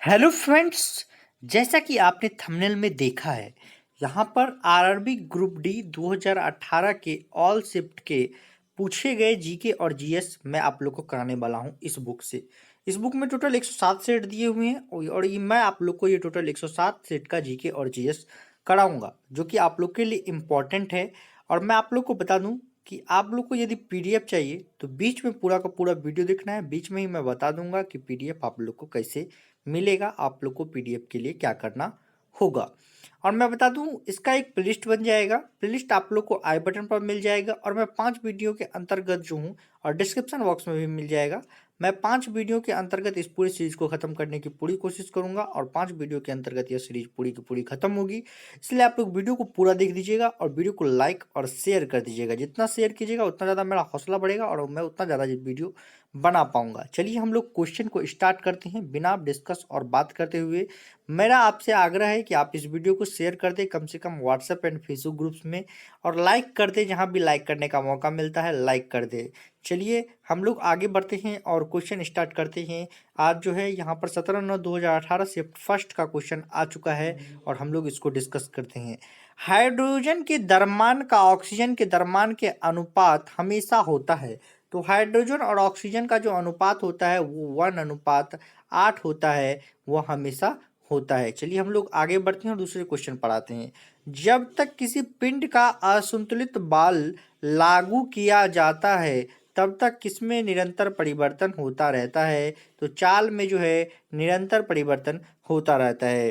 Hello friends. जैसा कि आपने थंबनेल में देखा है, यहाँ पर आरआरबी ग्रुप डी 2018 के ऑल शिफ्ट के पूछे गए जीके और जीएस मैं आप लोग को कराने वाला हूँ इस बुक से। इस बुक में टोटल 107 सेट दिए हुए हैं और ये मैं आप लोग को ये टोटल 107 सेट का जीके और जीएस कराऊंगा, जो कि आप लोग के लिए इम्पोर्टेंट है। और मैं आप लोग को बता दूं कि आप लोग को यदि पीडीएफ चाहिए तो बीच में पूरा का पूरा वीडियो देखना है। बीच में ही मैं बता दूंगा कि पीडीएफ आप लोग को कैसे मिलेगा, आप लोग को पीडीएफ के लिए क्या करना होगा। और मैं बता दूं, इसका एक प्लेलिस्ट बन जाएगा। प्लेलिस्ट आप लोग को आई बटन पर मिल जाएगा और मैं 5 वीडियो के अंतर्गत जो हूं, और डिस्क्रिप्शन बॉक्स में भी मिल जाएगा। मैं 5 वीडियो के अंतर्गत इस पूरी सीरीज को खत्म करने की पूरी कोशिश करूंगा और 5 वीडियो के अंतर्गत यह सीरीज पूरी की पूरी खत्म होगी। इसलिए आप लोग वीडियो को पूरा देख दीजिएगा और वीडियो को लाइक और शेयर कर दीजिएगा। जितना शेयर कीजिएगा उतना ज़्यादा मेरा हौसला बढ़ेगा और मैं उतना ज़्यादा वीडियो बना पाऊंगा। चलिए हम लोग क्वेश्चन को स्टार्ट करते हैं बिना डिस्कस और बात करते हुए। मेरा आपसे आग्रह है कि आप इस वीडियो को शेयर कर दें कम से कम व्हाट्सएप एंड फेसबुक ग्रुप्स में, और लाइक कर दें जहां भी लाइक करने का मौका मिलता है, लाइक कर दें। चलिए हम लोग आगे बढ़ते हैं और क्वेश्चन स्टार्ट करते हैं। आज जो है यहाँ पर 17/9/2018 शिफ्ट फर्स्ट का क्वेश्चन आ चुका है और हम लोग इसको डिस्कस करते हैं। हाइड्रोजन के दरम्यान का ऑक्सीजन के दरम्यान के अनुपात हमेशा होता है। तो हाइड्रोजन और ऑक्सीजन का जो अनुपात होता है वो 1:8 होता है, वो हमेशा होता है। चलिए हम लोग आगे बढ़ते हैं और दूसरे क्वेश्चन पर आते हैं। जब तक किसी पिंड का असंतुलित बल लागू किया जाता है तब तक किसमें निरंतर परिवर्तन होता रहता है। तो चाल में जो है निरंतर परिवर्तन होता रहता है।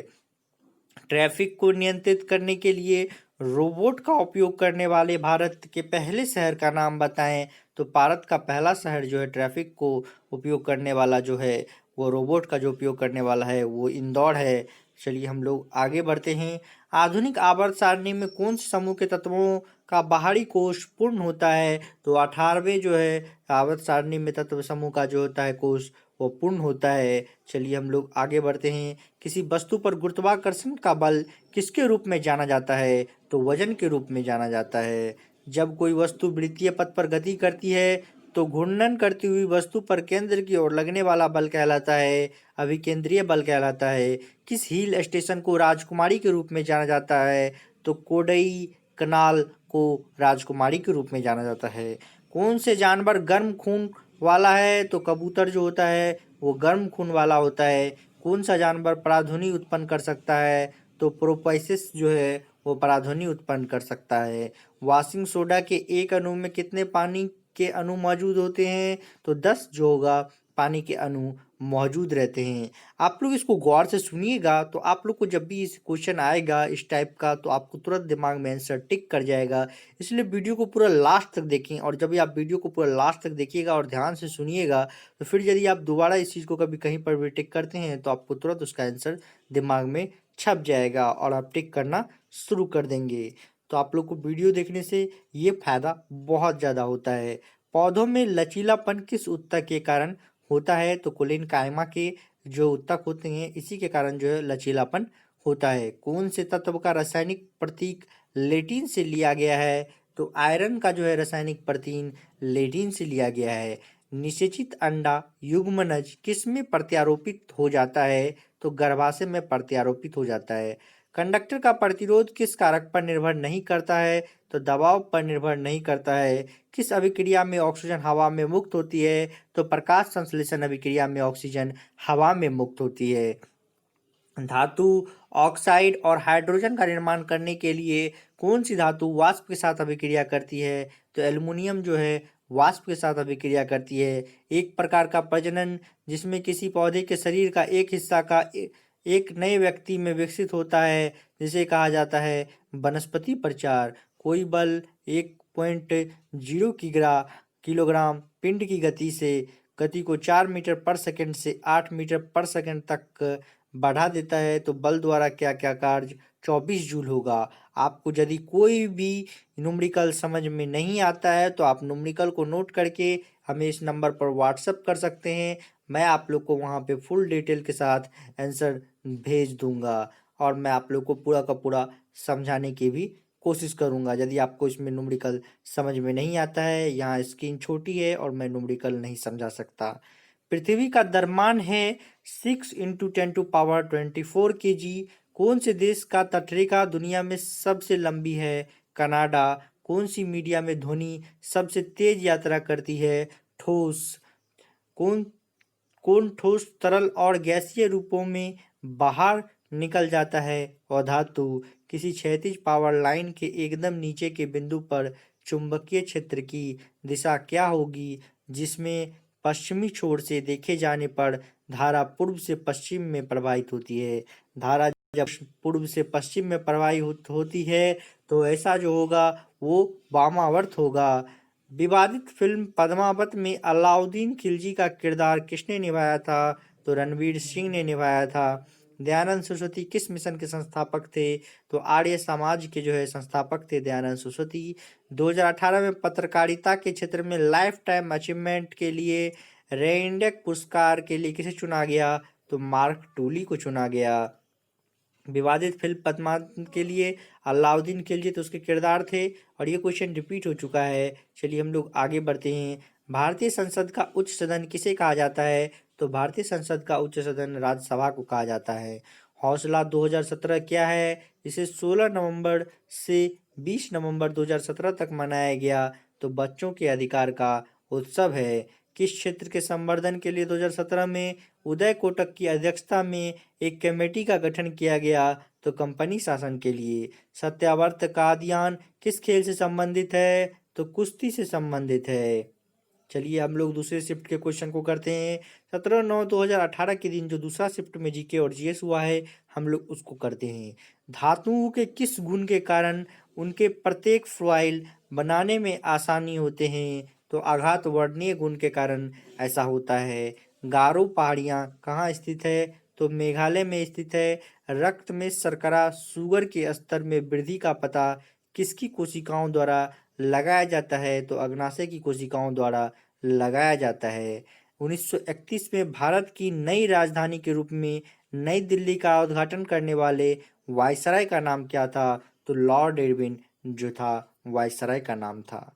ट्रैफिक को नियंत्रित करने के लिए रोबोट का उपयोग करने वाले भारत के पहले शहर का नाम बताएं। तो भारत का पहला शहर जो है ट्रैफिक को उपयोग करने वाला जो है, वो रोबोट का जो उपयोग करने वाला है वो इंदौर है। चलिए हम लोग आगे बढ़ते हैं। आधुनिक आवर्त सारणी में कौन से समूह के तत्वों का बाहरी कोश पूर्ण होता है। तो 18वें जो है आवर्त सारणी में तत्व समूह का जो होता है कोश, वो पूर्ण होता है। चलिए हम लोग आगे बढ़ते हैं। किसी वस्तु पर गुरुत्वाकर्षण का बल किसके रूप में जाना जाता है। तो वजन के रूप में जाना जाता है। जब कोई वस्तु वृत्तीय पथ पर गति करती है तो घूर्णन करती हुई वस्तु पर केंद्र की ओर लगने वाला बल कहलाता है, अभिकेंद्रीय बल कहलाता है। किस हिल स्टेशन को राजकुमारी के रूप में जाना जाता है। तो कोडई कनाल को राजकुमारी के रूप में जाना जाता है। कौन से जानवर गर्म खून वाला है। तो कबूतर जो होता है वो गर्म खून वाला होता है। कौन सा जानवर पराध्वनि उत्पन्न कर सकता है। तो प्रोपोइसिस जो है वो पराध्वनि उत्पन्न कर सकता है। वॉशिंग सोडा के एक अणु में कितने पानी के अणु मौजूद होते हैं। तो 10 जो होगा पानी के अणु मौजूद रहते हैं। आप लोग इसको गौर से सुनिएगा तो आप लोग को जब भी इस क्वेश्चन आएगा इस टाइप का तो आपको तुरंत दिमाग में आंसर टिक कर जाएगा। इसलिए वीडियो को पूरा लास्ट तक देखें, और जब भी आप वीडियो को पूरा लास्ट तक देखिएगा और ध्यान से सुनिएगा तो फिर यदि आप दोबारा इस चीज़ को कभी कहीं पर भी टिक करते हैं तो आपको तुरंत उसका आंसर दिमाग में छप जाएगा और आप टिक करना शुरू कर देंगे। तो आप लोग को वीडियो देखने से ये फायदा बहुत ज़्यादा होता है। पौधों में लचीलापन किस ऊतक के कारण होता है। तो कोलिन कायमा के जो ऊतक होते हैं इसी के कारण जो है लचीलापन होता है। कौन से तत्व का रासायनिक प्रतीक लेटिन से लिया गया है। तो आयरन का जो है रासायनिक प्रतीक लेटिन से लिया गया है। निषेचित अंडा युग्मनज किस में प्रत्यारोपित हो जाता है। तो गर्भाशय में प्रत्यारोपित हो जाता है। कंडक्टर का प्रतिरोध किस कारक पर निर्भर नहीं करता है। तो दबाव पर निर्भर नहीं करता है। किस अभिक्रिया में ऑक्सीजन हवा में मुक्त होती है। तो प्रकाश संश्लेषण अभिक्रिया में ऑक्सीजन हवा में मुक्त होती है। धातु ऑक्साइड और हाइड्रोजन का निर्माण करने के लिए कौन सी धातु वाष्प के साथ अभिक्रिया करती है। तो एल्युमिनियम जो है वाष्प के साथ अभिक्रिया करती है। एक प्रकार का प्रजनन जिसमें किसी पौधे के शरीर का एक हिस्सा का एक नए व्यक्ति में विकसित होता है जिसे कहा जाता है वनस्पति प्रचार। कोई बल 1.0 किलोग्राम पिंड की गति को 4 मीटर पर सेकंड से 8 मीटर पर सेकंड तक बढ़ा देता है। तो बल द्वारा क्या क्या कार्य 24 जूल होगा। आपको यदि कोई भी न्यूमेरिकल समझ में नहीं आता है तो आप न्यूमेरिकल को नोट करके हमें इस नंबर पर व्हाट्सअप कर सकते हैं। मैं आप लोग को वहाँ पे फुल डिटेल के साथ आंसर भेज दूंगा और मैं आप लोग को पूरा का पूरा समझाने की भी कोशिश करूंगा। यदि आपको इसमें न्यूमेरिकल समझ में नहीं आता है, यहाँ स्क्रीन छोटी है और मैं न्यूमेरिकल नहीं समझा सकता। पृथ्वी का द्रव्यमान है 6 × 10⁻24 kg। कौन से देश का तटरेखा दुनिया में सबसे लंबी है? कनाडा। कौन सी मीडिया में ध्वनि सबसे तेज यात्रा करती है? ठोस। कौन कौन ठोस, तरल और गैसीय रूपों में बाहर निकल जाता है? और धातु। किसी क्षैतिज पावर लाइन के एकदम नीचे के बिंदु पर चुंबकीय क्षेत्र की दिशा क्या होगी, जिसमें पश्चिमी छोर से देखे जाने पर धारा पूर्व से पश्चिम में प्रवाहित होती है? धारा जब पूर्व से पश्चिम में प्रवाहित होती है तो ऐसा जो होगा वो वामावर्त होगा। विवादित फिल्म पद्मावत में अलाउद्दीन खिलजी का किरदार किसने निभाया था? तो रणवीर सिंह ने निभाया था। दयानंद सरस्वती किस मिशन के संस्थापक थे? तो आर्य समाज के जो है संस्थापक थे दयानंद सरस्वती। 2018 में पत्रकारिता के क्षेत्र में लाइफ टाइम अचीवमेंट के लिए रेइनडेक पुरस्कार के लिए किसे चुना गया? तो मार्क टूली को चुना गया। विवादित फिल्म पद्मावत के लिए अलाउद्दीन खिलजी तो उसके किरदार थे और ये क्वेश्चन रिपीट हो चुका है। चलिए हम लोग आगे बढ़ते हैं। भारतीय संसद का उच्च सदन किसे कहा जाता है? तो भारतीय संसद का उच्च सदन राज्यसभा को कहा जाता है। हौसला 2017 क्या है? इसे 16 नवंबर से 20 नवंबर 2017 तक मनाया गया। तो बच्चों के अधिकार का उत्सव है। किस क्षेत्र के संवर्धन के लिए 2017 में उदय कोटक की अध्यक्षता में एक कमेटी का गठन किया गया? तो कंपनी शासन के लिए। सत्यावर्त कादियान किस खेल से संबंधित है? तो कुश्ती से संबंधित है। चलिए हम लोग दूसरे शिफ्ट के क्वेश्चन को करते हैं। 17/9/2018 के दिन जो दूसरा शिफ्ट में जीके और जीएस हुआ है हम लोग उसको करते हैं। धातुओं के किस गुण के कारण उनके प्रत्येक फ्लूइड बनाने में आसानी होते हैं? तो आघात वर्णीय गुण के कारण ऐसा होता है। गारो पहाड़ियाँ कहाँ स्थित है? तो मेघालय में स्थित है। रक्त में शर्करा शुगर के स्तर में वृद्धि का पता किसकी कोशिकाओं द्वारा लगाया जाता है? तो अग्नाशय की कोशिकाओं द्वारा लगाया जाता है। 1931 में भारत की नई राजधानी के रूप में नई दिल्ली का उद्घाटन करने वाले वायसराय का नाम क्या था? तो लॉर्ड इरविन जो था वायसराय का नाम था।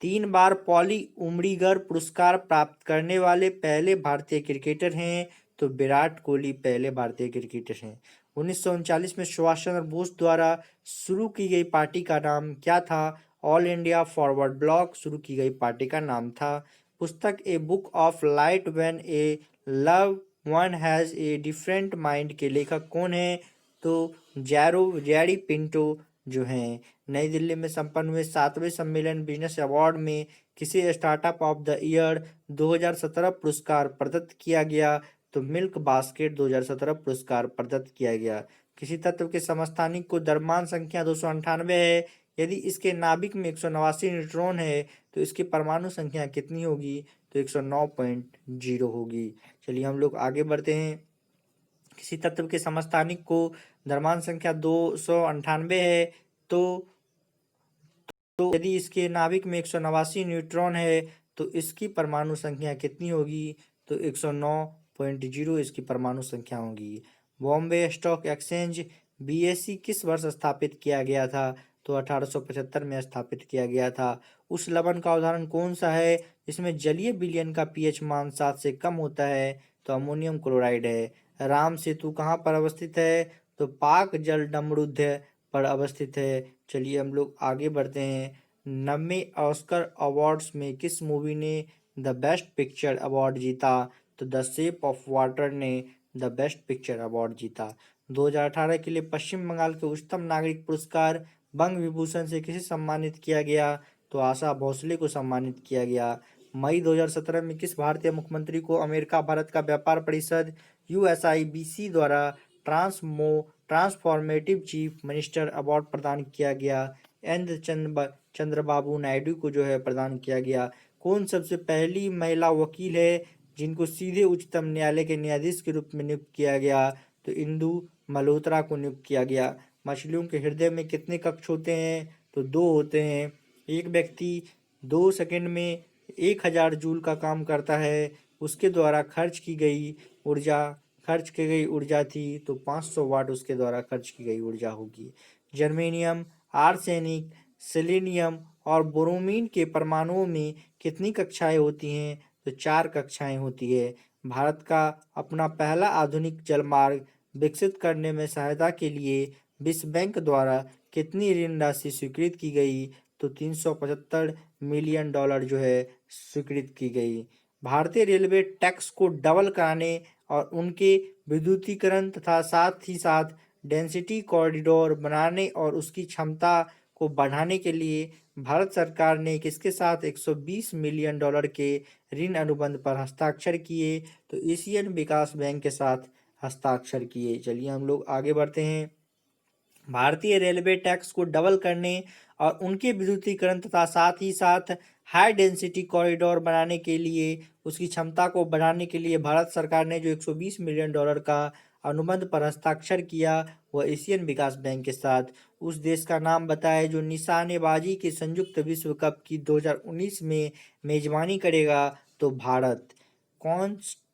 3 बार पॉली उमरीगर पुरस्कार प्राप्त करने वाले पहले भारतीय क्रिकेटर हैं? तो विराट कोहली पहले भारतीय क्रिकेटर हैं। 1939 में सुभाष चंद्र बोस द्वारा शुरू की गई पार्टी का नाम क्या था? ऑल इंडिया फॉरवर्ड ब्लॉक शुरू की गई पार्टी का नाम था। पुस्तक a book of light when A love one has a different mind के लेखक कौन है? तो जैरी पिंटो जो हैं। नई दिल्ली में संपन्न हुए 7वें सम्मेलन बिजनेस अवार्ड में किसे स्टार्टअप ऑफ द ईयर 2017 पुरस्कार प्रदत्त किया गया? तो मिल्क बास्केट 2017 पुरस्कार प्रदत्त किया गया। किसी तत्व के समस्थानिक को द्रव्यमान संख्या 298 है। यदि इसके नाभिक में 189 न्यूट्रॉन है तो इसकी परमाणु संख्या कितनी होगी? तो 109.0 होगी। चलिए हम लोग आगे बढ़ते हैं। किसी तत्व के समस्थानिक को द्रव्यमान संख्या 298 है तो यदि इसके नाभिक में 189 न्यूट्रॉन है तो इसकी परमाणु संख्या कितनी होगी? तो 109.0 इसकी परमाणु संख्या होगी। बॉम्बे स्टॉक एक्सचेंज बीएसई किस वर्ष स्थापित किया गया था? तो 1875 में स्थापित किया गया था। उस लवण का उदाहरण कौन सा है जिसमें जलीय विलयन का पीएच मान 7 से कम होता है? तो अमोनियम क्लोराइड है। राम सेतु कहाँ पर अवस्थित है? तो पाक जल डमरुद्ध पर अवस्थित है। चलिए हम लोग आगे बढ़ते हैं। 90वें ऑस्कर अवार्ड्स में किस मूवी ने द बेस्ट पिक्चर अवार्ड जीता? तो द शेप ऑफ वाटर ने द बेस्ट पिक्चर अवार्ड जीता। 2018 के लिए पश्चिम बंगाल के उच्चतम नागरिक पुरस्कार बंग विभूषण से किसे सम्मानित किया गया? तो आशा भोसले को सम्मानित किया गया। मई 2017 में किस भारतीय मुख्यमंत्री को अमेरिका भारत का व्यापार परिषद यूएसआईबीसी द्वारा ट्रांसफॉर्मेटिव चीफ मिनिस्टर अवार्ड प्रदान किया गया? चंद्रबाबू नायडू को जो है प्रदान किया गया। कौन सबसे पहली महिला वकील है जिनको सीधे उच्चतम न्यायालय के न्यायाधीश के रूप में नियुक्त किया गया? तो इंदु मल्होत्रा को नियुक्त किया गया। मछलियों के हृदय में कितने कक्ष होते हैं? तो 2 होते हैं। एक व्यक्ति 2 सेकंड में 1000 जूल का काम करता है। उसके द्वारा खर्च की गई ऊर्जा थी तो 500 वाट उसके द्वारा खर्च की गई ऊर्जा होगी। जर्मेनियम, आर्सेनिक, सेलेनियम और ब्रोमीन के परमाणुओं में कितनी कक्षाएं होती हैं? तो 4 कक्षाएं होती है। भारत का अपना पहला आधुनिक जलमार्ग विकसित करने में सहायता के लिए विश्व बैंक द्वारा कितनी ऋण राशि स्वीकृत की गई? तो 375 मिलियन डॉलर जो है स्वीकृत की गई। भारतीय रेलवे टैक्स को डबल कराने और उनके विद्युतीकरण तथा साथ ही साथ डेंसिटी कॉरिडोर बनाने और उसकी क्षमता को बढ़ाने के लिए भारत सरकार ने किसके साथ 120 मिलियन डॉलर के ऋण अनुबंध पर हस्ताक्षर किए? तो एशियन विकास बैंक के साथ हस्ताक्षर किए। चलिए हम लोग आगे बढ़ते हैं। भारतीय रेलवे टैक्स को डबल करने और उनके विद्युतीकरण तथा साथ ही साथ हाई डेंसिटी कॉरिडोर बनाने के लिए उसकी क्षमता को बढ़ाने के लिए भारत सरकार ने जो 120 मिलियन डॉलर का अनुबंध पर हस्ताक्षर किया वह एशियन विकास बैंक के साथ। उस देश का नाम बताए जो निशानेबाजी के संयुक्त विश्व कप की 2019 में मेजबानी करेगा? तो भारत।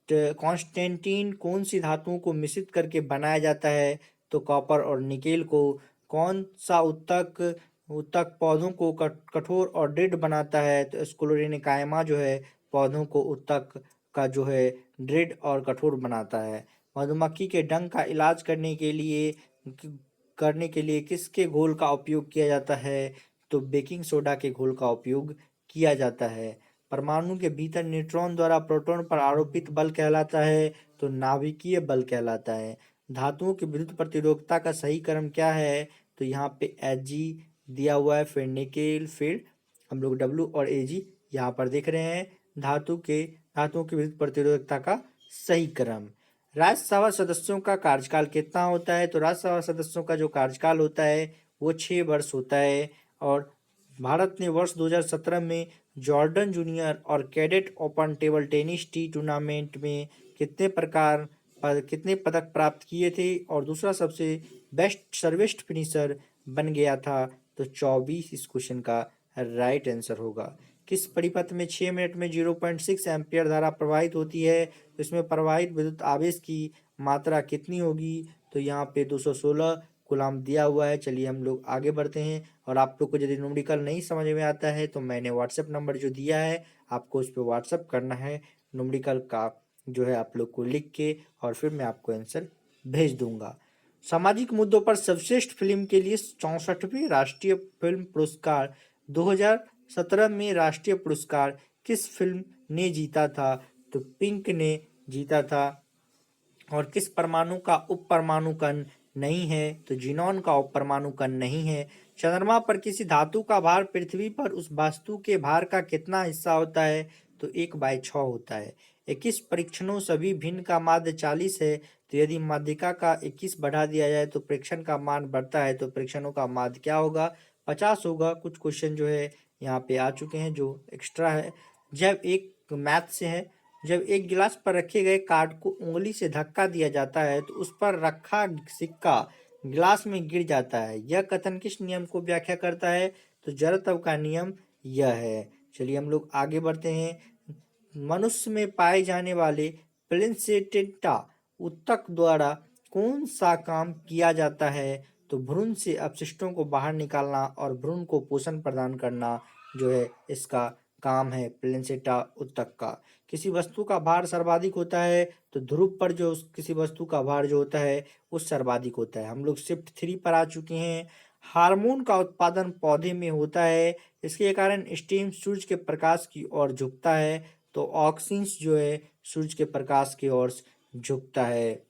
कॉन्स्टेंटीन कौन सी धातुओं को मिश्रित करके बनाया जाता है? तो कॉपर और निकेल को। कौन सा उत्तक उत्तक पौधों को कठोर और दृढ़ बनाता है? तो स्क्लेरोकाइमा जो है पौधों को उत्तक का जो है दृढ़ और कठोर बनाता है। मधुमक्खी के डंक का इलाज करने के लिए किसके घोल का उपयोग किया जाता है? तो बेकिंग सोडा के घोल का उपयोग किया जाता है। परमाणु के भीतर न्यूट्रॉन द्वारा प्रोटॉन पर आरोपित बल कहलाता है? तो नाभिकीय बल कहलाता है। धातुओं की विद्युत प्रतिरोधकता का सही क्रम क्या है? तो यहाँ पे Hg दिया हुआ है, फिर निकेल, फिर हम लोग W और Ag यहाँ पर देख रहे हैं धातुओं की विद्युत प्रतिरोधकता का सही क्रम। राज्यसभा सदस्यों का कार्यकाल कितना होता है? तो राज्यसभा सदस्यों का जो कार्यकाल होता है वो 6 वर्ष होता है। और भारत ने वर्ष 2017 में जॉर्डन जूनियर और cadet open table tennis T tournament में कितने पदक प्राप्त किए थे? और दूसरा सबसे बेस्ट सर्वेस्ट फिनिशर बन गया था? तो 24 इस क्वेश्चन का राइट आंसर होगा। किस परिपथ में 6 मिनट में 0.6 एम्पियर धारा प्रवाहित होती है? तो इसमें प्रवाहित विद्युत आवेश की मात्रा कितनी होगी? तो यहाँ पे 216 कूलाम दिया हुआ है। चलिए हम लोग आगे बढ़ते हैं। और आप लोग को यदि न्यूमेरिकल नहीं समझ में आता है तो मैंने व्हाट्सएप नंबर जो दिया है आपको उस पर व्हाट्सएप करना है न्यूमेरिकल का जो है आप लोग को लिख के, और फिर मैं आपको आंसर भेज दूंगा। सामाजिक मुद्दों पर सर्वश्रेष्ठ फिल्म के लिए 64वें राष्ट्रीय फिल्म पुरस्कार 2017 में राष्ट्रीय पुरस्कार किस फिल्म ने जीता था? तो पिंक ने जीता था। और किस परमाणु का उप परमाणु कण नहीं है? तो जिनॉन का उप परमाणु कण नहीं है। चंद्रमा पर किसी धातु का भार पृथ्वी पर उस वस्तु के भार का कितना हिस्सा होता है? तो 1/6 होता है। 21 परीक्षणों सभी भिन्न का माध्य 40 है। तो यदि माध्यिका का 21 बढ़ा दिया जाए तो प्रेक्षण का मान बढ़ता है, तो प्रेक्षणों का माध्य क्या होगा? 50 होगा। कुछ क्वेश्चन जो है यहाँ पे आ चुके हैं जो एक्स्ट्रा है। जब एक मैथ से है, जब एक गिलास पर रखे गए कार्ड को उंगली से धक्का दिया जाता है तो उस पर रखा सिक्का गिलास में गिर जाता है, यह कथन किस नियम को व्याख्या करता है? तो जड़त्व का नियम यह है। चलिए हम लोग आगे बढ़ते हैं। मनुष्य में पाए जाने वाले प्लेसेंटा ऊतक द्वारा कौन सा काम किया जाता है? तो भ्रूण से अपशिष्टों को बाहर निकालना और भ्रूण को पोषण प्रदान करना जो है इसका काम है प्लेसेंटा ऊतक का। किसी वस्तु का भार सर्वाधिक होता है तो ध्रुव पर जो किसी वस्तु का भार जो होता है वो सर्वाधिक होता है। हम लोग शिफ्ट 3 पर आ चुके हैं। हार्मोन का उत्पादन पौधे में होता है, इसके कारण स्टेम सूरज के प्रकाश की ओर झुकता है। तो ऑक्सिन्स जो है सूरज के प्रकाश की ओर झुकता है।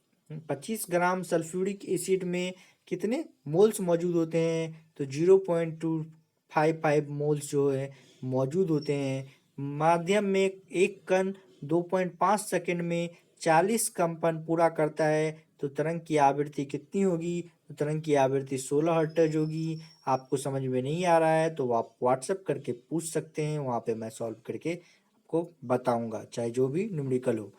25 ग्राम सल्फ्यूरिक एसिड में कितने मोल्स मौजूद होते हैं? तो 0.255 मोल्स जो है मौजूद होते हैं। माध्यम में एक कण 2.5 सेकंड में 40 कंपन पूरा करता है, तो तरंग की आवृत्ति कितनी होगी? तो तरंग की आवृत्ति 16 हर्ट्ज होगी। आपको समझ में नहीं आ रहा है तो आप व्हाट्सएप करके पूछ सकते हैं, वहाँ पे मैं सॉल्व करके आपको बताऊंगा, चाहे जो भी न्यूमेरिकल हो।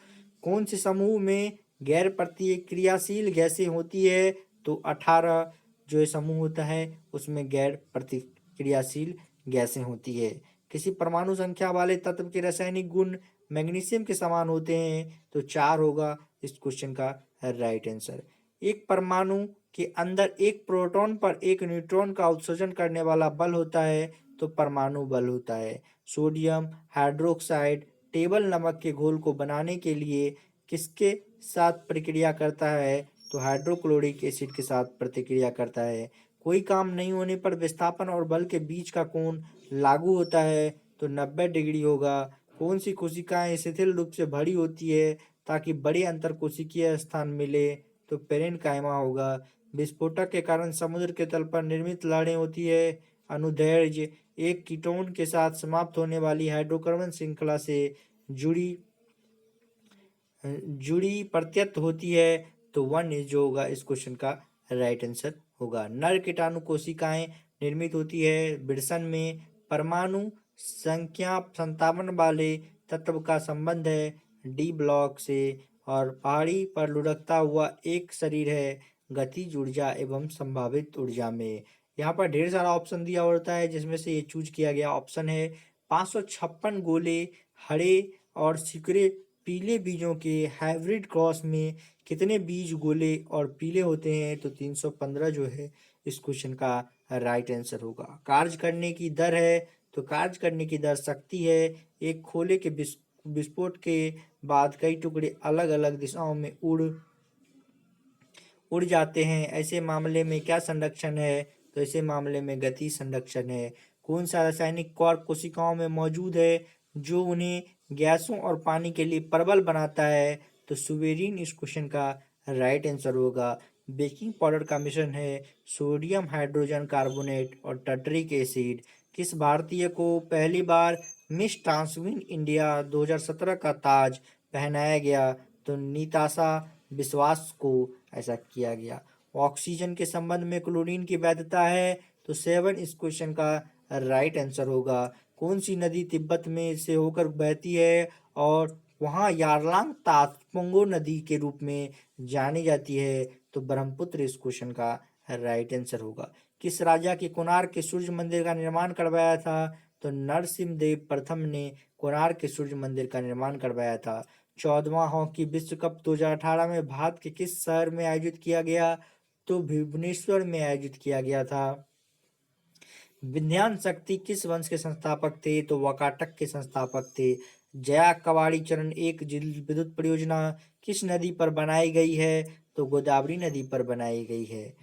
कौन से समूह में गैर प्रतिक्रियाशील गैसें होती है? तो 18 जो समूह होता है उसमें गैर प्रतिक्रियाशील गैसें होती है। किसी परमाणु संख्या वाले तत्व के रासायनिक गुण मैग्नीशियम के समान होते हैं? तो 4 होगा इस क्वेश्चन का राइट आंसर। एक परमाणु के अंदर एक प्रोटॉन पर एक न्यूट्रॉन का उत्सर्जन करने वाला बल होता है, तो परमाणु बल होता है। सोडियम हाइड्रोक्साइड टेबल नमक के घोल को बनाने के लिए किसके साथ प्रक्रिया करता है? तो हाइड्रोक्लोरिक एसिड के साथ प्रतिक्रिया करता है। कोई काम नहीं होने पर विस्थापन और बल के बीच का कोण लागू होता है, तो 90 डिग्री होगा। कौन सी कोशिकाएं शिथिल रूप से भरी होती है ताकि बड़े अंतर कोशिकीय स्थान मिले? तो पेरेन्काइमा होगा। विस्फोटक के कारण समुद्र के तल पर निर्मित लहरें होती है। अनुदैर्ध्य एक कीटोन के साथ समाप्त होने वाली हाइड्रोकार्बन श्रृंखला से जुड़ी जुड़ी प्रत्यत होती है। तो वन इज जो होगा इस क्वेश्चन का राइट आंसर होगा। नर कीटाणु कोशिकाएं निर्मित होती है विरसन में। परमाणु संख्या 57 वाले तत्व का संबंध है डी ब्लॉक से। और पहाड़ी पर लुढ़कता हुआ एक शरीर है गतिज ऊर्जा एवं संभावित ऊर्जा में। यहाँ पर ढेर सारा ऑप्शन दिया होता है जिसमें से ये चूज किया गया ऑप्शन है 556 गोले हरे और सिकुड़े पीले बीजों के हाइब्रिड क्रॉस में कितने बीज गोले और पीले होते हैं? तो 315 जो है इस क्वेश्चन का राइट आंसर होगा। कार्य करने की दर है, तो कार्य करने की दर शक्ति है। एक खोले के विस्फोट के बाद कई टुकड़े अलग अलग दिशाओं में उड़ जाते हैं, ऐसे मामले में क्या संरक्षण है? तो ऐसे मामले में गति संरक्षण है। कौन सा रासायनिक कॉर्क कोशिकाओं में मौजूद है जो उन्हें गैसों और पानी के लिए प्रबल बनाता है? तो सुबेरिन इस क्वेश्चन का राइट आंसर होगा। बेकिंग पाउडर का मिश्रण है सोडियम हाइड्रोजन कार्बोनेट और टर्टरिक एसिड। किस भारतीय को पहली बार मिस ट्रांसविन इंडिया 2017 का ताज पहनाया गया? तो नीताशा विश्वास को ऐसा किया गया। ऑक्सीजन के संबंध में क्लोरीन की वैधता है? तो 7 इस क्वेश्चन का राइट आंसर होगा। कौन सी नदी तिब्बत में से होकर बहती है और वहाँ यारलांग तात्पोंगो नदी के रूप में जानी जाती है? तो ब्रह्मपुत्र इस क्वेश्चन का राइट आंसर होगा। किस राजा के कोणार्क के सूर्य मंदिर का निर्माण करवाया था? तो नरसिम्हदेव प्रथम ने कोणार्क के सूर्य मंदिर का निर्माण करवाया था। 14वां हॉकी विश्व कप 2018 में भारत के किस शहर में आयोजित किया गया? तो भुवनेश्वर में आयोजित किया गया था। विज्ञान शक्ति किस वंश के संस्थापक थे? तो वाकाटक के संस्थापक थे। जया कवाड़ी चरण 1 जल विद्युत परियोजना किस नदी पर बनाई गई है? तो गोदावरी नदी पर बनाई गई है।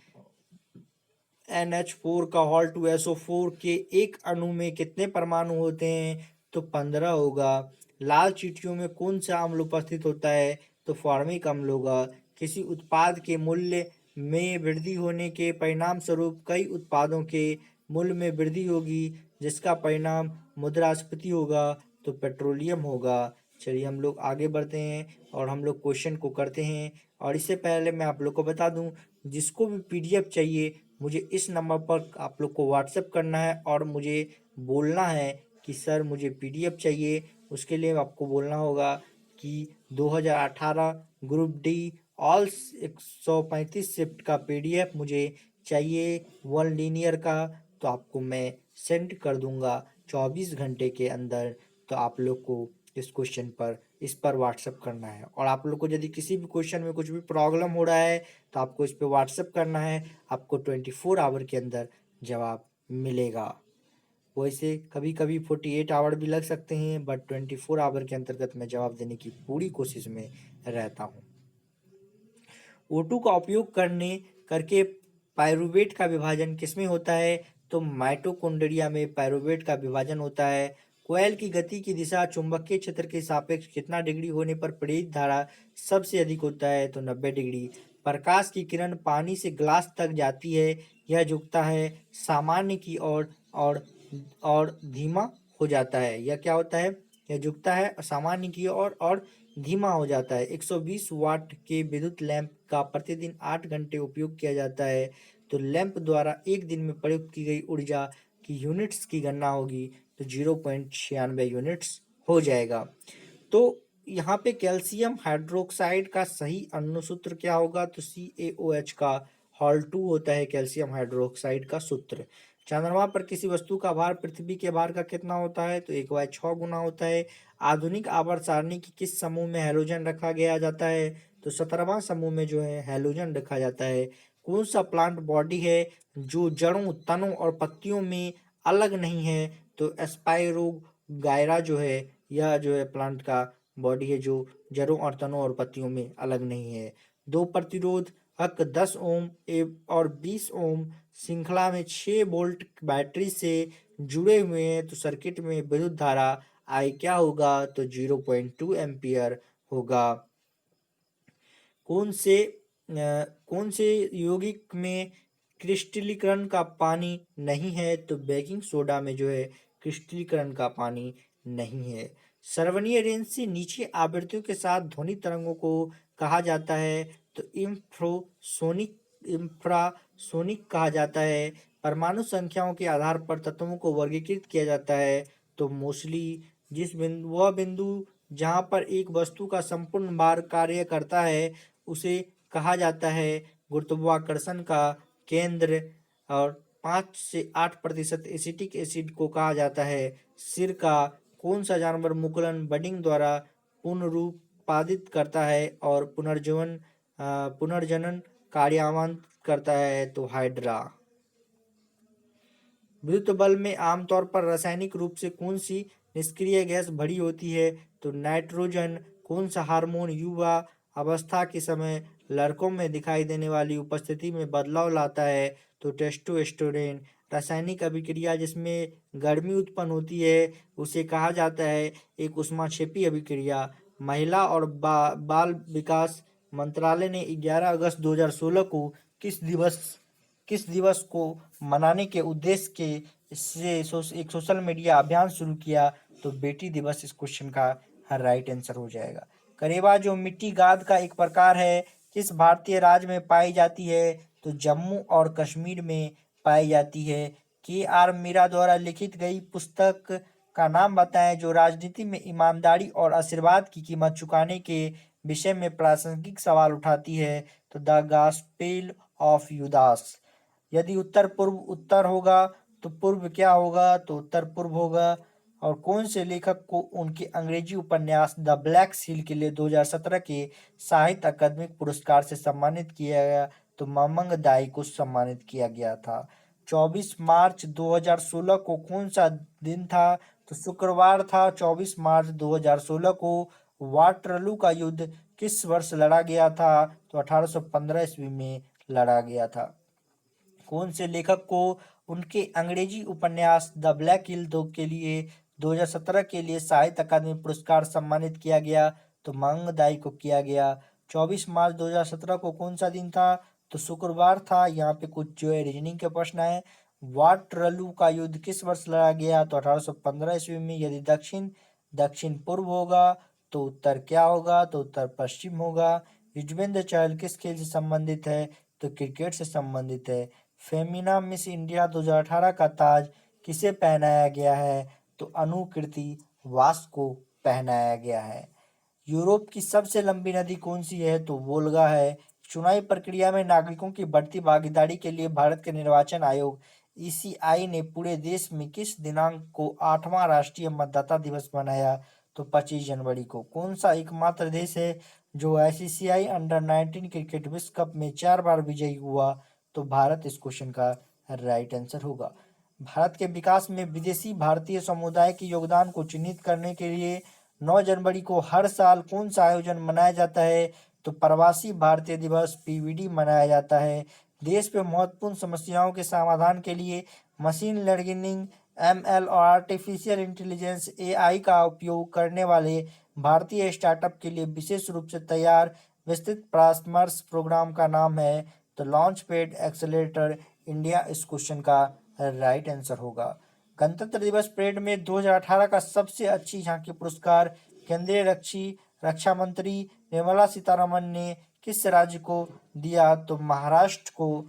NH4 का हॉल 2SO4 के एक अणु में कितने परमाणु होते हैं? तो 15 होगा। लाल चींटियों में कौन सा अम्ल उपस्थित होता है? तो फॉर्मिक अम्ल होगा। किसी उत्पाद के मूल्य में वृद्धि होने के परिणाम स्वरूप कई उत्पादों के मूल्य में वृद्धि होगी जिसका परिणाम मुद्रास्फीति होगा। तो पेट्रोलियम होगा। चलिए हम लोग आगे बढ़ते हैं और हम लोग क्वेश्चन को करते हैं। और इससे पहले मैं आप लोग को बता दूं, जिसको भी PDF चाहिए मुझे इस नंबर पर आप लोग को व्हाट्सएप करना है और मुझे बोलना है कि सर मुझे PDF चाहिए। उसके लिए आपको बोलना होगा कि 2018 ग्रुप डी ऑल 135 शिफ्ट का PDF मुझे चाहिए 1 लीनियर का। तो आपको मैं सेंड कर दूंगा 24 घंटे के अंदर। तो आप लोग को इस पर व्हाट्सएप करना है। और आप लोग को यदि किसी भी क्वेश्चन में कुछ भी प्रॉब्लम हो रहा है तो आपको इस पर व्हाट्सएप करना है। आपको 24 आवर के अंदर जवाब मिलेगा। वैसे कभी कभी 48 आवर भी लग सकते हैं, बट 24 आवर के अंतर्गत मैं जवाब देने की पूरी कोशिश में रहता हूँ। O2 का उपयोग करके पायरुवेट का विभाजन किसमें होता है? तो माइटोकॉन्ड्रिया में पायरुवेट का विभाजन होता है। कोयल की गति की दिशा चुंबकीय क्षेत्र के सापेक्ष कितना डिग्री होने पर प्रेरित धारा सबसे अधिक होता है? तो 90 डिग्री। प्रकाश की किरण पानी से ग्लास तक जाती है, यह झुकता है सामान्य की ओर और धीमा हो जाता है। यह क्या होता है? यह झुकता है सामान्य की ओर और धीमा हो जाता है। 120 वाट के विद्युत लैंप का प्रतिदिन 8 घंटे उपयोग किया जाता है। तो लैंप द्वारा एक दिन में प्रयुक्त की गई ऊर्जा की यूनिट्स की गणना होगी तो 0.96 यूनिट्स हो जाएगा। तो यहाँ पे कैल्शियम हाइड्रोक्साइड का सही अनुसूत्र क्या होगा? तो CaOH का हॉल 2 होता है कैल्शियम हाइड्रोक्साइड का सूत्र। चंद्रमा पर किसी वस्तु का भार पृथ्वी के भार का कितना होता है? तो 1/6 गुना होता है। आधुनिक आवर्त सारणी की किस समूह में हैलोजन रखा गया जाता है? तो 17वां समूह में जो है हैलोजन रखा जाता है। कौन सा प्लांट बॉडी है जो जड़ों, तनों और पत्तियों में अलग नहीं है? तो एस्पाइरो गायरा जो है यह जो है प्लांट का बॉडी है जो जड़ों और तनों और पत्तियों में अलग नहीं है। दो प्रतिरोधक 10 ओम और 20 ओम श्रृंखला में 6 वोल्ट बैटरी से जुड़े हुए हैं, तो सर्किट में विद्युत धारा आई क्या होगा, तो 0.2 एम्पियर होगा। कौन से यौगिक में क्रिस्टलीकरण का पानी नहीं है, तो बेकिंग सोडा में जो है क्रिस्टलीकरण का पानी नहीं है। श्रवणीय रेंज से नीचे आवृत्तियों के साथ ध्वनि तरंगों को कहा जाता है, तो इंफ्रासोनिक कहा जाता है। परमाणु संख्याओं के आधार पर तत्वों को वर्गीकृत किया जाता है, तो मोस्टली वह बिंदु जहाँ पर एक वस्तु का संपूर्ण भार कार्य करता है उसे कहा जाता है गुरुत्वाकर्षण का केंद्र। और 5 से 8% एसिटिक एसिड को कहा जाता है सिरका। कौन सा जानवर मुकुलन बडिंग द्वारा पुनरुत्पादित करता है और पुनर्जनन कार्यान्वित करता है, तो हाइड्रा। विद्युत बल्ब में आमतौर पर रासायनिक रूप से कौन सी निष्क्रिय गैस भरी होती है, तो नाइट्रोजन। कौन सा हार्मोन युवा अवस्था के समय लड़कों में दिखाई देने वाली उपस्थिति में बदलाव लाता है, तो टेस्टोस्टेरोन। रासायनिक अभिक्रिया जिसमें गर्मी उत्पन्न होती है उसे कहा जाता है एक ऊष्माक्षेपी अभिक्रिया। महिला और बाल विकास मंत्रालय ने 11 अगस्त 2016 को किस दिवस को मनाने के उद्देश्य के से एक सोशल मीडिया अभियान शुरू किया, तो बेटी दिवस इस क्वेश्चन का राइट आंसर हो जाएगा। करेवा जो मिट्टी गाद का एक प्रकार है किस भारतीय राज्य में पाई जाती है, तो जम्मू और कश्मीर में पाई जाती है। KR मीरा द्वारा लिखित गई पुस्तक का नाम बताएं जो राजनीति में ईमानदारी और आशीर्वाद की कीमत चुकाने के विषय में प्रासंगिक सवाल उठाती है, तो द गॉस्पेल ऑफ यूदास। यदि उत्तर पूर्व उत्तर होगा तो पूर्व क्या होगा, तो उत्तर पूर्व होगा। और कौन से लेखक को उनके अंग्रेजी उपन्यास द ब्लैक सील के लिए 2017 के साहित्य अकादमिक पुरस्कार से सम्मानित किया गया, तो मामंग दाई को सम्मानित किया गया था। 24 मार्च 2016 को कौन सा दिन था, तो शुक्रवार था। 24 मार्च 2016 को वाटरलू का युद्ध किस वर्ष लड़ा गया था, तो 1815 ईस्वी में लड़ा गया था। कौन से लेखक को उनके अंग्रेजी उपन्यास द ब्लैक हिल दो के लिए 2017 के लिए साहित्य अकादमी पुरस्कार सम्मानित किया गया, तो मंगदाई को किया गया। 24 मार्च 2017 को कौन सा दिन था, तो शुक्रवार था। यहाँ पे कुछ जो है रीजनिंग के प्रश्न है। वाटरलू का युद्ध किस वर्ष लड़ा गया, तो 1815 ईस्वी में। यदि दक्षिण दक्षिण पूर्व होगा तो उत्तर क्या होगा, तो उत्तर पश्चिम होगा। युजवेंद्र चहल किस खेल से संबंधित है, तो क्रिकेट से संबंधित है। फेमिना मिस इंडिया 2018 का ताज किसे पहनाया गया है, तो अनुकृति वास को पहनाया गया है। यूरोप की सबसे लंबी नदी कौन सी है, तो वोल्गा है। चुनावी प्रक्रिया में नागरिकों की बढ़ती भागीदारी के लिए भारत के निर्वाचन आयोग ECI ने पूरे देश में किस दिनांक को 8वां राष्ट्रीय मतदाता दिवस मनाया, तो 25 जनवरी को। कौन सा एकमात्र देश है जो ICC अंडर 19 क्रिकेट विश्व कप में 4 बार विजयी हुआ, तो भारत इस क्वेश्चन का राइट आंसर होगा। भारत के विकास में विदेशी भारतीय समुदाय के योगदान को चिन्हित करने के लिए 9 जनवरी को हर साल कौन सा आयोजन मनाया जाता है, तो प्रवासी भारतीय दिवस PVD मनाया जाता है। देश में महत्वपूर्ण समस्याओं के समाधान के लिए मशीन लर्निंग ML और आर्टिफिशियल इंटेलिजेंस AI का उपयोग करने वाले भारतीय स्टार्टअप के लिए विशेष रूप से तैयार विस्तृत परामर्श प्रोग्राम का नाम है, तो लॉन्च पैड एक्सेलरेटर इंडिया इस क्वेश्चन का राइट आंसर होगा। गणतंत्र दिवस परेड में 2018 का सबसे अच्छी झांकी पुरस्कार केंद्रीय रक्षा मंत्री निर्मला सीतारमण ने किस राज्य को दिया, तो महाराष्ट्र को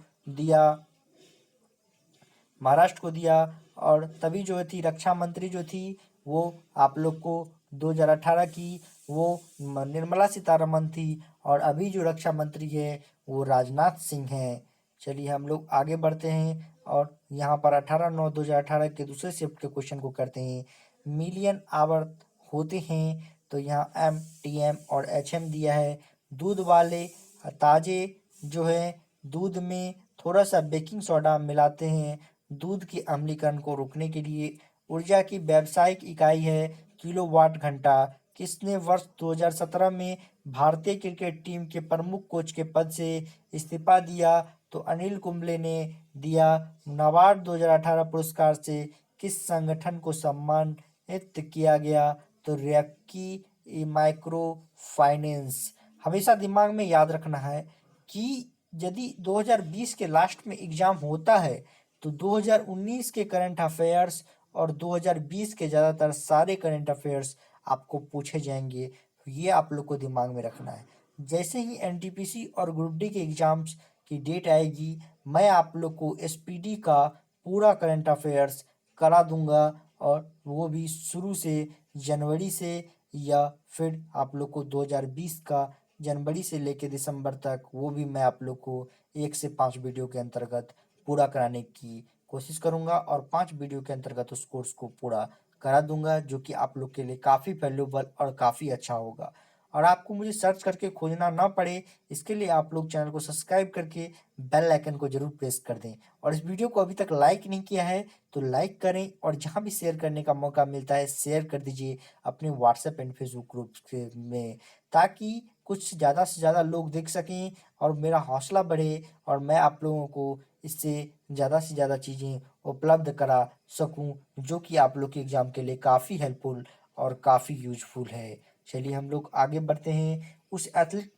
दिया। और तभी जो थी रक्षा मंत्री जो थी वो आप लोग को 2018 की वो निर्मला सीतारमण थी, और अभी जो रक्षा मंत्री है वो राजनाथ सिंह हैं। चलिए हम लोग आगे बढ़ते हैं और यहाँ पर 18/9/2018 के दूसरे शिफ्ट के क्वेश्चन को करते हैं। मिलियन आवर्त होते हैं, तो यहाँ MTM और HM दिया है। दूध वाले ताजे जो है दूध में थोड़ा सा बेकिंग सोडा मिलाते हैं दूध के अम्लीकरण को रोकने के लिए। ऊर्जा की व्यावसायिक इकाई है किलोवाट घंटा। किसने वर्ष 2017 में भारतीय क्रिकेट टीम के प्रमुख कोच के पद से इस्तीफा दिया? तो अनिल कुंबले ने दिया। नाबार्ड 2018 पुरस्कार से किस संगठन को सम्मानित किया गया? तो रेपकी माइक्रो फाइनेंस। हमेशा दिमाग में याद रखना है कि यदि 2020 के लास्ट में एग्जाम होता है तो 2019 के करंट अफेयर्स और 2020 के ज़्यादातर सारे करंट अफेयर्स आपको पूछे जाएंगे। तो ये आप लोग को दिमाग में रखना है। जैसे ही एनटीपीसी और ग्रुप डी के एग्जाम्स की डेट आएगी, मैं आप लोग को एसपीडी का पूरा करंट अफेयर्स करा दूंगा, और वो भी शुरू से जनवरी से, या फिर आप लोग को 2020 का जनवरी से लेकर दिसंबर तक, वो भी मैं आप लोग को 1 से 5 वीडियो के अंतर्गत पूरा कराने की कोशिश करूंगा, और 5 वीडियो के अंतर्गत उस कोर्स को पूरा करा दूंगा, जो कि आप लोग के लिए काफ़ी वैल्यूबल और काफ़ी अच्छा होगा। और आपको मुझे सर्च करके खोजना ना पड़े, इसके लिए आप लोग चैनल को सब्सक्राइब करके बेल आइकन को जरूर प्रेस कर दें। और इस वीडियो को अभी तक लाइक नहीं किया है तो लाइक करें, और जहां भी शेयर करने का मौका मिलता है शेयर कर दीजिए अपने व्हाट्सएप एंड फेसबुक ग्रुप में, ताकि कुछ ज़्यादा से ज़्यादा लोग देख सकें और मेरा हौसला बढ़े, और मैं आप लोगों को इससे ज़्यादा से ज़्यादा चीज़ें उपलब्ध करा सकूं, जो कि आप लोग के एग्ज़ाम के लिए काफ़ी हेल्पफुल और काफ़ी यूजफुल है। चलिए हम लोग आगे बढ़ते हैं। उस एथलेटिक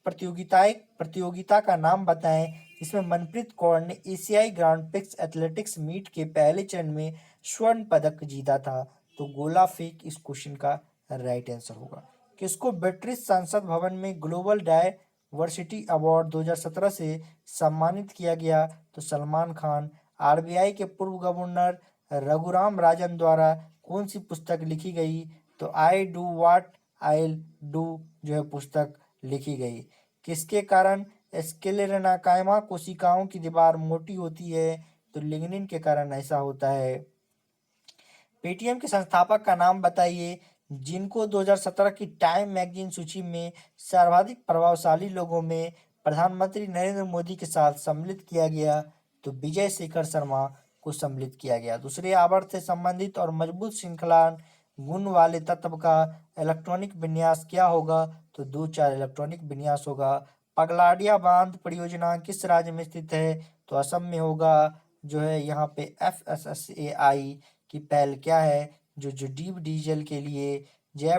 प्रतियोगिता का नाम बताएं जिसमें मनप्रीत कौर ने एशियाई ग्रांड प्रिक्स एथलेटिक्स मीट के पहले चरण में स्वर्ण पदक जीता था। तो गोला फेंक इस क्वेश्चन का राइट आंसर होगा। किसको ब्रिटिश संसद भवन में ग्लोबल डायवर्सिटी अवार्ड 2017 से सम्मानित किया गया? तो सलमान खान। आरबीआई के पूर्व गवर्नर रघुराम राजन द्वारा कौन सी पुस्तक लिखी गई? तो I do what I do जो है पुस्तक लिखी गई। किसके कारण स्क्लेरोकाइमा कोशिकाओं की दीवार मोटी होती है? तो लिग्निन के कारण ऐसा होता है। पेटीएम के संस्थापक का नाम बताइए जिनको 2017 की टाइम मैगजीन सूची में सर्वाधिक प्रभावशाली लोगों में प्रधानमंत्री नरेंद्र मोदी के साथ सम्मिलित किया गया? तो विजय शेखर शर्मा को सम्मिलित किया गया। दूसरे आवर्त से संबंधित और मजबूत श्रृंखला गुण वाले तत्व का इलेक्ट्रॉनिक विन्यास क्या होगा? तो 2-4 इलेक्ट्रॉनिक विन्यास होगा। पगलाडिया बांध परियोजना किस राज्य में स्थित है? तो असम में होगा। जो है यहाँ पे एफएसएसएआई की पहल क्या है? जो जैव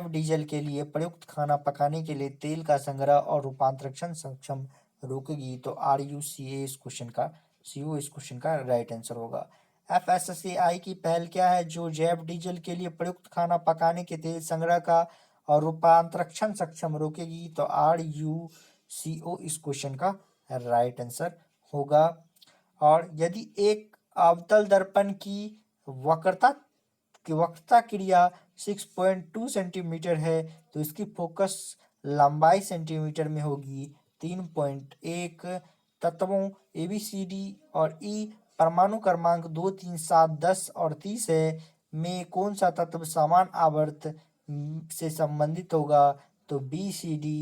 डीजल के लिए प्रयुक्त खाना पकाने के लिए तेल का संग्रह और रूपांतरण सक्षम रोकेगी। तो सीओ इस क्वेश्चन का राइट आंसर होगा। एफएसएसएआई की पहल क्या है जो जैव डीजल के लिए प्रयुक्त खाना पकाने के तेल संग्रह का और रूपांतरण सक्षम रोकेगी? तो RUCO इस क्वेश्चन का राइट आंसर होगा। और यदि एक अवतल दर्पण की वक्रता क्रिया 6.2 सेंटीमीटर है तो इसकी फोकस लंबाई सेंटीमीटर में होगी 3.1। तत्वों ABCD और E परमाणु क्रमांक 2, 3, 7, 10 और 30 है में कौन सा तत्व समान आवर्त से संबंधित होगा? तो BCD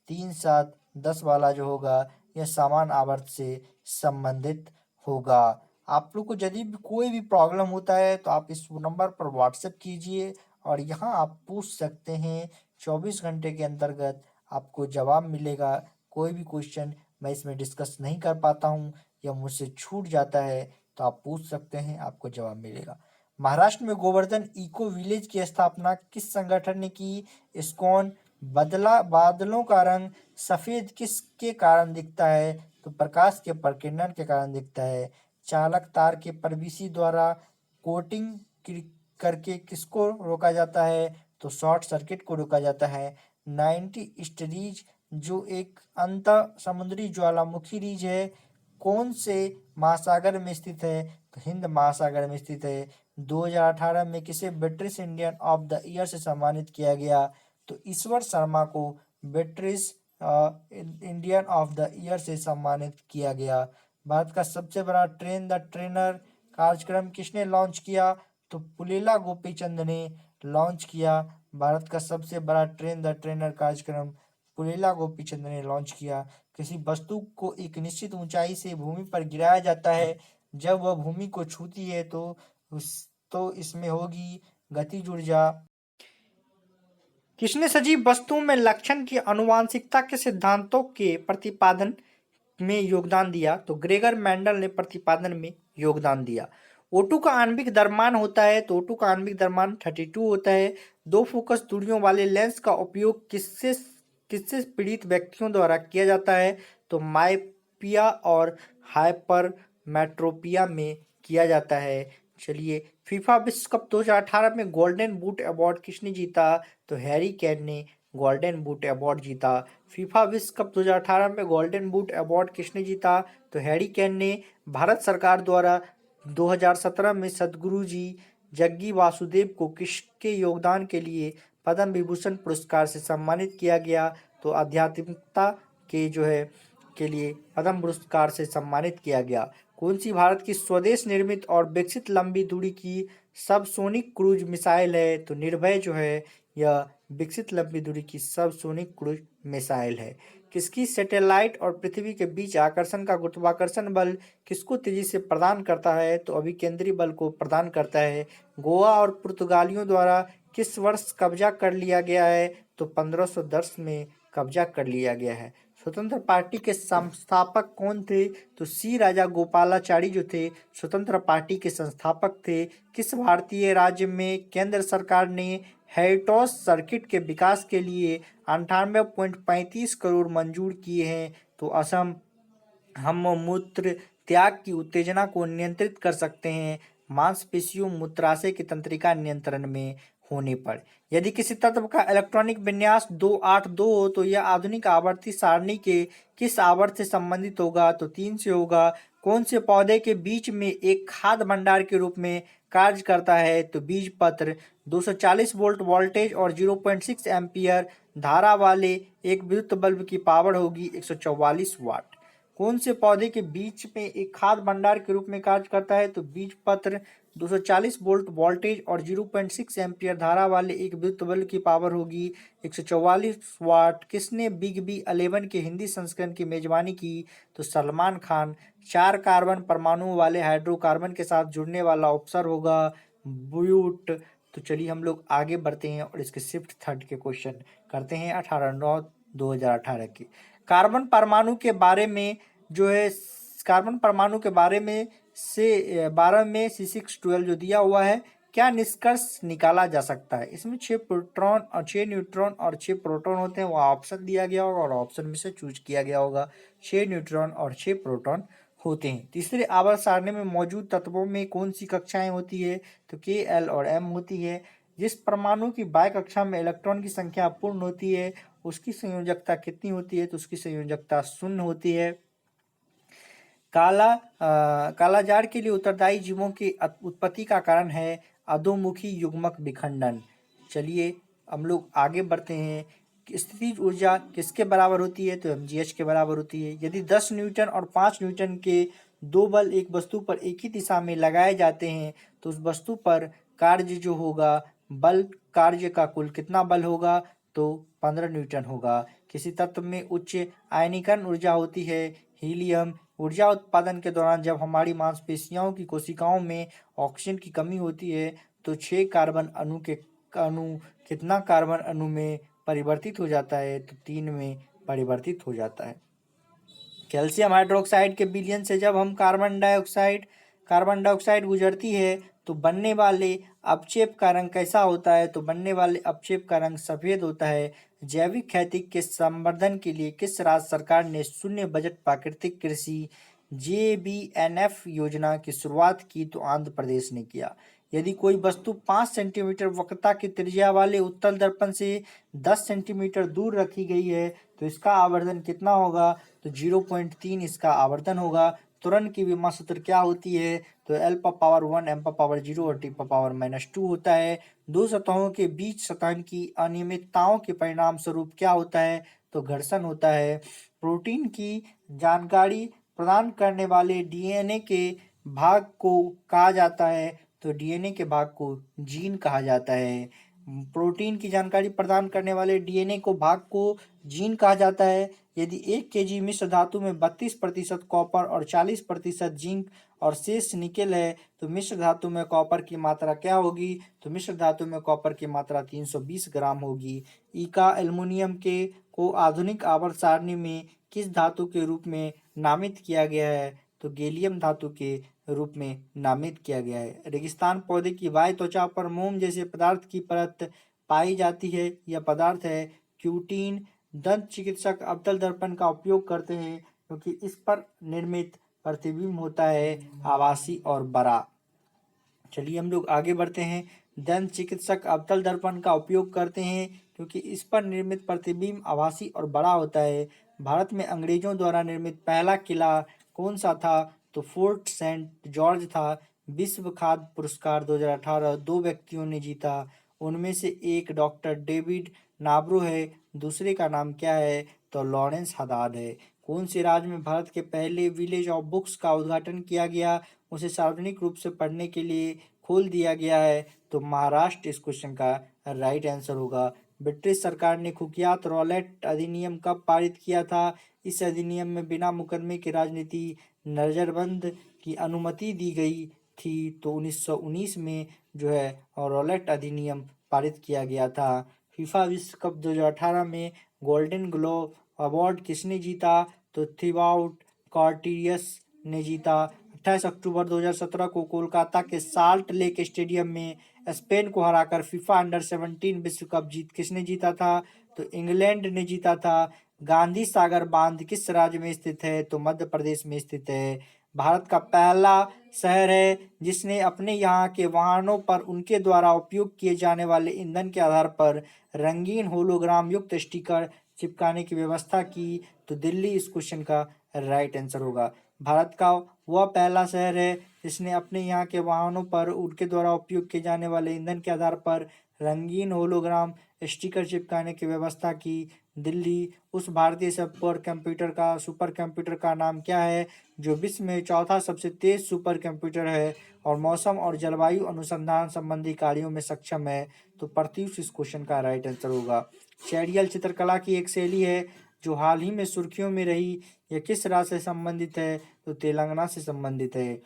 3, 7, 10 वाला जो होगा यह समान आवर्त से संबंधित होगा। आप लोग को यदि भी कोई भी प्रॉब्लम होता है तो आप इस नंबर पर व्हाट्सएप कीजिए, और यहाँ आप पूछ सकते हैं। 24 घंटे के अंतर्गत आपको जवाब मिलेगा। कोई भी क्वेश्चन मैं इसमें डिस्कस नहीं कर पाता हूँ या मुझसे छूट जाता है तो आप पूछ सकते हैं, आपको जवाब मिलेगा। महाराष्ट्र में गोवर्धन इको विलेज की स्थापना किस संगठन ने की? इस्कॉन। बादलों का रंग सफेद किसके कारण दिखता है? तो प्रकाश के प्रकीर्णन के कारण दिखता है। चालक तार के प्रविष्टि द्वारा कोटिंग करके किसको रोका जाता है? तो शॉर्ट सर्किट को रोका जाता है। 90 स्टरीज जो एक अंत समुद्री ज्वालामुखी रीज है कौन से महासागर में स्थित है? तो हिंद महासागर में स्थित है। 2018 में किसे British Indian of the year से सम्मानित किया गया? तो ईश्वर शर्मा को British Indian of the year से सम्मानित किया गया। भारत का सबसे बड़ा ट्रेन द ट्रेनर कार्यक्रम किसने लॉन्च किया? तो पुलेला गोपीचंद ने लॉन्च किया। भारत का सबसे बड़ा ट्रेन द ट्रेनर कार्यक्रम पुलेला गोपीचंद ने लॉन्च किया। किसी वस्तु को एक निश्चित ऊंचाई से भूमि पर गिराया जाता है, जब वह भूमि को छूती है तो इसमें होगी गतिज ऊर्जा। किसने सजीव वस्तुओं में लक्षण की आनुवंशिकता के सिद्धांतों के प्रतिपादन में योगदान दिया? तो ग्रेगर मेंडल ने प्रतिपादन में योगदान दिया। O2 का आणविक द्रव्यमान होता है, तो O2 का आणविक द्रव्यमान 32 होता है। दो फोकस दूरियों वाले लेंस का उपयोग किससे किससे पीड़ित व्यक्तियों द्वारा किया जाता है? तो माइपिया और हाइपरमेट्रोपिया में किया जाता है। चलिए, फीफा विश्व कप 2018 में गोल्डन बूट अवार्ड किसने जीता? तो हैरी केन ने गोल्डन बूट अवार्ड जीता। फीफा विश्व कप 2018 में गोल्डन बूट अवार्ड किसने जीता? तो हैरी केन ने। भारत सरकार द्वारा 2017 में सद्गुरु जी जग्गी वासुदेव को किसके योगदान के लिए पद्म विभूषण पुरस्कार से सम्मानित किया गया? तो आध्यात्मिकता के के लिए पद्म पुरस्कार से सम्मानित किया गया। कौन सी भारत की स्वदेश निर्मित और विकसित लंबी दूरी की सबसोनिक क्रूज मिसाइल है? तो निर्भय यह विकसित लंबी दूरी की सबसोनिक क्रूज मिसाइल है। किसकी सैटेलाइट और पृथ्वी के बीच आकर्षण का गुरुत्वाकर्षण बल किसको तेजी से प्रदान करता है? तो अभिकेंद्री बल को प्रदान करता है। गोवा और पुर्तगालियों द्वारा किस वर्ष कब्जा कर लिया गया है? तो 1510 में कब्जा कर लिया गया है। स्वतंत्र पार्टी के संस्थापक कौन थे? तो सी राजा गोपालाचारी जो थे स्वतंत्र पार्टी के संस्थापक थे। किस भारतीय राज्य में केंद्र सरकार ने हेरिटेज सर्किट के विकास के लिए 98.35 करोड़ मंजूर किए हैं? तो असम। हम मूत्र त्याग की उत्तेजना को नियंत्रित कर सकते हैं मांसपेशियों मूत्राशय की तंत्रिका नियंत्रण में होने पर। यदि किसी तत्व का इलेक्ट्रॉनिक विन्यास 282 हो तो यह आधुनिक आवर्ती सारणी के किस आवर्त से संबंधित होगा? तो 3 से होगा। कौन से पौधे के बीच में एक खाद्य भंडार के रूप में कार्य करता है? तो बीज पत्र। 240 वोल्ट वोल्टेज और 0.6 एम्पियर धारा वाले एक विद्युत बल्ब की पावर होगी 144 वाट। कौन से पौधे के बीच में एक खाद्य भंडार के रूप में कार्य करता है? तो बीज पत्र। 240 वोल्ट वोल्टेज और 0.6 एम्पियर धारा वाले एक विद्युत बल्ब की पावर होगी 144 वाट। किसने बिग बी 11 के हिंदी संस्करण की मेजबानी की? तो सलमान खान। 4 कार्बन परमाणुओं वाले हाइड्रोकार्बन के साथ जुड़ने वाला उपसर्ग होगा ब्यूट। तो चलिए हम लोग आगे बढ़ते हैं और इसके शिफ्ट थर्ड के क्वेश्चन करते हैं 18/9/2018 के। कार्बन परमाणु के बारे में कार्बन परमाणु के बारे में से 12 में C612 जो दिया हुआ है, क्या निष्कर्ष निकाला जा सकता है? इसमें 6 प्रोटॉन और 6 न्यूट्रॉन और 6 प्रोटॉन होते हैं। वो ऑप्शन दिया गया होगा और ऑप्शन में से चूज किया गया होगा। 6 न्यूट्रॉन और 6 प्रोटॉन होते हैं। तीसरे आवर्त सारणी में मौजूद तत्वों में कौन सी कक्षाएं होती है? तो K, L और M होती है। जिस परमाणु की बाह्य कक्षा में इलेक्ट्रॉन की संख्या पूर्ण होती है उसकी संयोजकता कितनी होती है? तो उसकी संयोजकता 0 होती है। कालाजार के लिए उत्तरदायी जीवों की उत्पत्ति का कारण है अधोमुखी युग्मक विखंडन। चलिए हम लोग आगे बढ़ते हैं। स्थितिज ऊर्जा किसके बराबर होती है? तो mgh के बराबर होती है। यदि 10 न्यूटन और 5 न्यूटन के दो बल एक वस्तु पर एक ही दिशा में लगाए जाते हैं तो उस वस्तु पर कार्य जो होगा बल कार्य का कुल कितना बल होगा? तो 15 न्यूटन होगा। किसी तत्व में उच्च आयनीकरण ऊर्जा होती है हीलियम। ऊर्जा उत्पादन के दौरान जब हमारी मांसपेशियों की कोशिकाओं में ऑक्सीजन की कमी होती है तो 6 कार्बन अणु कितना कार्बन अणु में परिवर्तित हो जाता है? तो 3 में परिवर्तित हो जाता है। कैल्शियम हाइड्रोक्साइड के विलयन से जब हम कार्बन डाइऑक्साइड गुजरती है तो बनने वाले अपक्षेप का रंग कैसा होता है? तो बनने वाले अपक्षेप का रंग सफेद होता है। जैविक खेती के संवर्धन के लिए किस राज्य सरकार ने शून्य बजट प्राकृतिक कृषि JBNF योजना की शुरुआत की? तो आंध्र प्रदेश ने किया। यदि कोई वस्तु 5 सेंटीमीटर वक्रता की त्रिज्या वाले उत्तल दर्पण से 10 सेंटीमीटर दूर रखी गई है तो इसका आवर्धन कितना होगा? तो 0.3 इसका आवर्धन होगा। त्वरण की विमा सूत्र क्या होती है? तो L⁻1 M⁻0 और T⁻⁻2 होता है। दो सतहों के बीच सतह की अनियमितताओं के परिणाम स्वरूप क्या होता है? तो घर्षण होता है। प्रोटीन की जानकारी प्रदान करने वाले DNA के भाग को कहा जाता है? तो DNA के भाग को जीन कहा जाता है। प्रोटीन की जानकारी प्रदान करने वाले डीएनए को भाग को जीन कहा जाता है। यदि 1 kg मिश्र धातु में 32% कॉपर और 40% जिंक और शेष निकेल है तो मिश्र धातु में कॉपर की मात्रा क्या होगी? तो मिश्र धातु में कॉपर की मात्रा 320 ग्राम होगी। इका एल्युमिनियम के को आधुनिक आवर्त सारणी में किस धातु के रूप में नामित किया गया है? तो गैलियम धातु के रूप में नामित किया गया है। रेगिस्तान पौधे की बाह्य त्वचा पर मोम जैसे पदार्थ की परत पाई जाती है। यह पदार्थ है क्यूटीन। दंत चिकित्सक अवतल दर्पण का उपयोग करते हैं क्योंकि इस पर निर्मित प्रतिबिंब होता है आभासी और बड़ा। चलिए हम लोग आगे बढ़ते हैं। दंत चिकित्सक अवतल दर्पण का उपयोग करते हैं क्योंकि इस पर निर्मित प्रतिबिंब आभासी और बड़ा होता है। भारत में अंग्रेजों द्वारा निर्मित पहला किला कौन सा था? तो फोर्ट सेंट जॉर्ज था। विश्व खाद्य पुरस्कार 2018 दो व्यक्तियों ने जीता। उनमें से एक डॉक्टर डेविड नाब्रो है, दूसरे का नाम क्या है? तो लॉरेंस हदाद है। कौन से राज्य में भारत के पहले विलेज ऑफ बुक्स का उद्घाटन किया गया, उसे सार्वजनिक रूप से पढ़ने के लिए खोल दिया गया है? तो महाराष्ट्र इस क्वेश्चन का राइट आंसर होगा। ब्रिटिश सरकार ने कुख्यात रॉलेट अधिनियम कब पारित किया था? इस अधिनियम में बिना मुकदमे की राजनीति नजरबंद की अनुमति दी गई थी। तो 1919 में जो है रॉलेट अधिनियम पारित किया गया था। फीफा विश्व कप 2018 में गोल्डन ग्लोब अवार्ड किसने जीता? तो थिबाउट कॉर्टियस ने जीता। 28 अक्टूबर 2017 को कोलकाता के साल्ट लेक स्टेडियम में स्पेन को हराकर फीफा अंडर-17 विश्व कप किसने जीता था? तो इंग्लैंड ने जीता था। गांधी सागर बांध किस राज्य में स्थित है? तो मध्य प्रदेश में स्थित है। भारत का पहला शहर है जिसने अपने यहाँ के वाहनों पर उनके द्वारा उपयोग किए जाने वाले ईंधन के आधार पर रंगीन होलोग्राम युक्त स्टिकर चिपकाने की व्यवस्था की। तो दिल्ली इस क्वेश्चन का राइट आंसर होगा। भारत का वह पहला शहर है जिसने अपने यहाँ के वाहनों पर उनके द्वारा उपयोग किए जाने वाले ईंधन के आधार पर रंगीन होलोग्राम स्टिकर चिपकाने की व्यवस्था की। दिल्ली। उस भारतीय सुपर कंप्यूटर का नाम क्या है जो विश्व में चौथा सबसे तेज सुपर कंप्यूटर है और मौसम और जलवायु अनुसंधान संबंधी कार्यों में सक्षम है? तो प्रत्यूष इस क्वेश्चन का राइट आंसर होगा। चैडियल चित्रकला की एक शैली है जो हाल ही में सुर्खियों में रही। यह किस राज्य से संबंधित है? तो तेलंगाना से संबंधित है।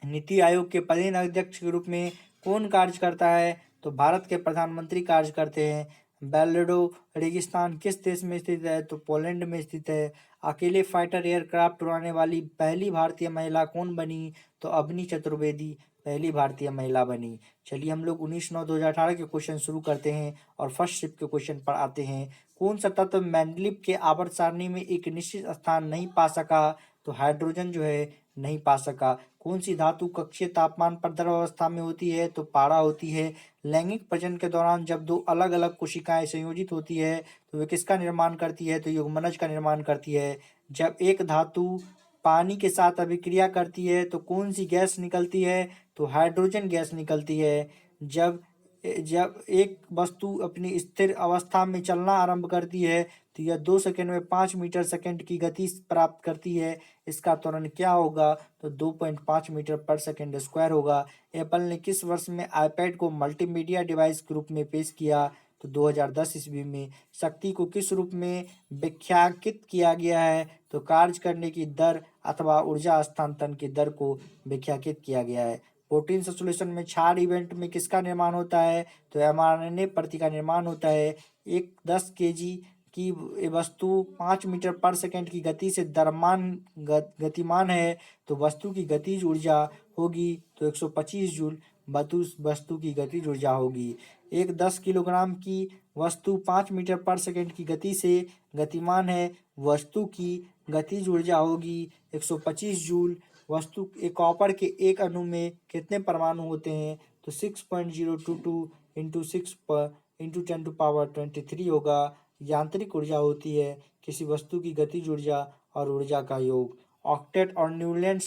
नीति आयोग के पदेन अध्यक्ष के रूप में कौन कार्य करता है? तो भारत के प्रधानमंत्री कार्य करते हैं। बेल्वेडो रेगिस्तान किस देश में स्थित है? तो पोलैंड में स्थित है। अकेले फाइटर एयरक्राफ्ट उड़ाने वाली पहली भारतीय महिला कौन बनी? तो अवनी चतुर्वेदी पहली भारतीय महिला बनी। चलिए हम लोग 19/9/2018 के क्वेश्चन शुरू करते हैं और फर्स्ट शिफ्ट के क्वेश्चन पर आते हैं। कौन सा तत्व मेंडलीव के आवर्त सारणी में एक निश्चित स्थान नहीं पा सका? तो हाइड्रोजन जो है नहीं पा सका। कौन सी धातु कक्षीय तापमान पर द्रव अवस्था में होती है? तो पारा होती है। लैंगिक प्रजनन के दौरान जब दो अलग अलग कोशिकाएं संयोजित होती है तो वे किसका निर्माण करती है? तो युग्मनज का निर्माण करती है। जब एक धातु पानी के साथ अभिक्रिया करती है तो कौन सी गैस निकलती है? तो हाइड्रोजन गैस निकलती है। जब जब एक वस्तु अपनी स्थिर अवस्था में चलना आरंभ करती है तो यह 2 सेकंड में 5 मीटर सेकंड की गति प्राप्त करती है। इसका त्वरण क्या होगा? तो 2.5 मीटर पर सेकंड स्क्वायर होगा। एप्पल ने किस वर्ष में आईपैड को मल्टीमीडिया डिवाइस के रूप में पेश किया? तो 2010 ईस्वी में। शक्ति को किस रूप में व्याख्यायित किया गया है? तो कार्य करने की दर अथवा ऊर्जा हस्तांतरण की दर को व्याख्यायित किया गया है। प्रोटीन संश्लेषण में क्षार इवेंट में किसका निर्माण होता है? तो एमआरएनए प्रति का निर्माण होता है। एक 10 kg की वस्तु 5 मीटर पर सेकंड की गति से गतिमान है तो वस्तु की गतिज ऊर्जा होगी तो 125 जूल वस्तु की गतिज ऊर्जा होगी। एक 10 किलोग्राम की वस्तु 5 मीटर पर सेकंड की गति से गतिमान है, वस्तु की गतिज ऊर्जा होगी 125 जूल। वस्तु एक कॉपर के एक अणु में कितने परमाणु होते हैं? तो 6.022 इंटू 6 इंटू 10⁻23 होगा। यांत्रिक ऊर्जा होती है किसी वस्तु की गतिज ऊर्जा और ऊर्जा का योग। ऑक्टेट और न्यूलैंड्स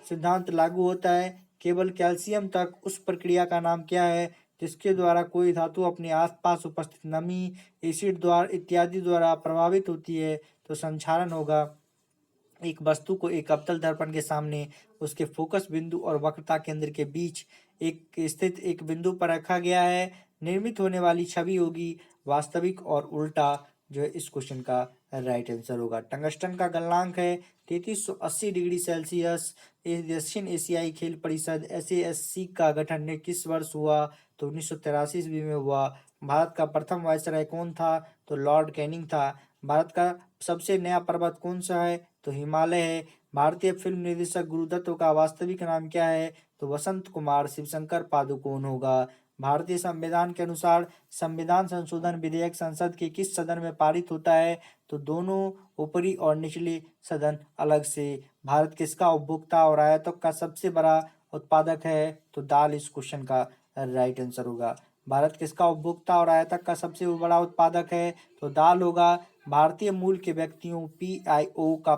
सिद्धांत लागू होता है केवल कैल्शियम तक। उस प्रक्रिया का नाम क्या है जिसके द्वारा कोई धातु अपने आसपास उपस्थित नमी, एसिड द्वारा इत्यादि द्वारा प्रभावित होती है? तो संक्षारण होगा। एक वस्तु को एक अवतल दर्पण के सामने उसके फोकस बिंदु और वक्रता केंद्र के बीच एक स्थित एक बिंदु पर रखा गया है निर्मित होने वाली छवि होगी वास्तविक और उल्टा जो है इस क्वेश्चन का राइट आंसर होगा। टंगस्टन का गलनांक है 3380 डिग्री सेल्सियस। दक्षिण एशियाई खेल परिषद SASC का गठन किस वर्ष हुआ? तो 1983 ईस्वी में हुआ। भारत का प्रथम वायसराय कौन था? तो लॉर्ड कैनिंग था। भारत का सबसे नया पर्वत कौन सा है? तो हिमालय है। भारतीय फिल्म निर्देशक गुरुदत्त का वास्तविक नाम क्या है? तो वसंत कुमार शिवशंकर पादुकोण होगा। भारतीय संविधान के अनुसार संविधान संशोधन विधेयक संसद के किस सदन में पारित होता है? तो दोनों ऊपरी और निचले सदन अलग से। भारत किसका उपभोक्ता और आयातक का सबसे बड़ा उत्पादक है? तो दाल इस क्वेश्चन का राइट आंसर होगा। भारत किसका उपभोक्ता और आयातक का सबसे बड़ा उत्पादक है? तो दाल होगा। भारतीय मूल के व्यक्तियों PIO का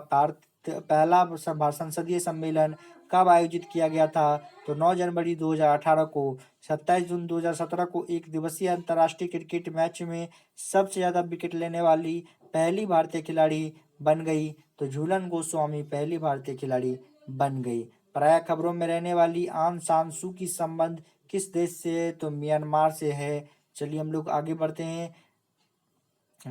पहला संसदीय सम्मेलन कब आयोजित किया गया था? तो 9 जनवरी 2018 को। 27 जून 2017 को एक दिवसीय अंतर्राष्ट्रीय क्रिकेट मैच में सबसे ज्यादा विकेट लेने वाली पहली भारतीय खिलाड़ी बन गई। तो झूलन गोस्वामी पहली भारतीय खिलाड़ी बन गई। प्राय खबरों में रहने वाली आन सान सू की संबंध किस देश से है? तो म्यांमार से है। चलिए हम लोग आगे बढ़ते हैं।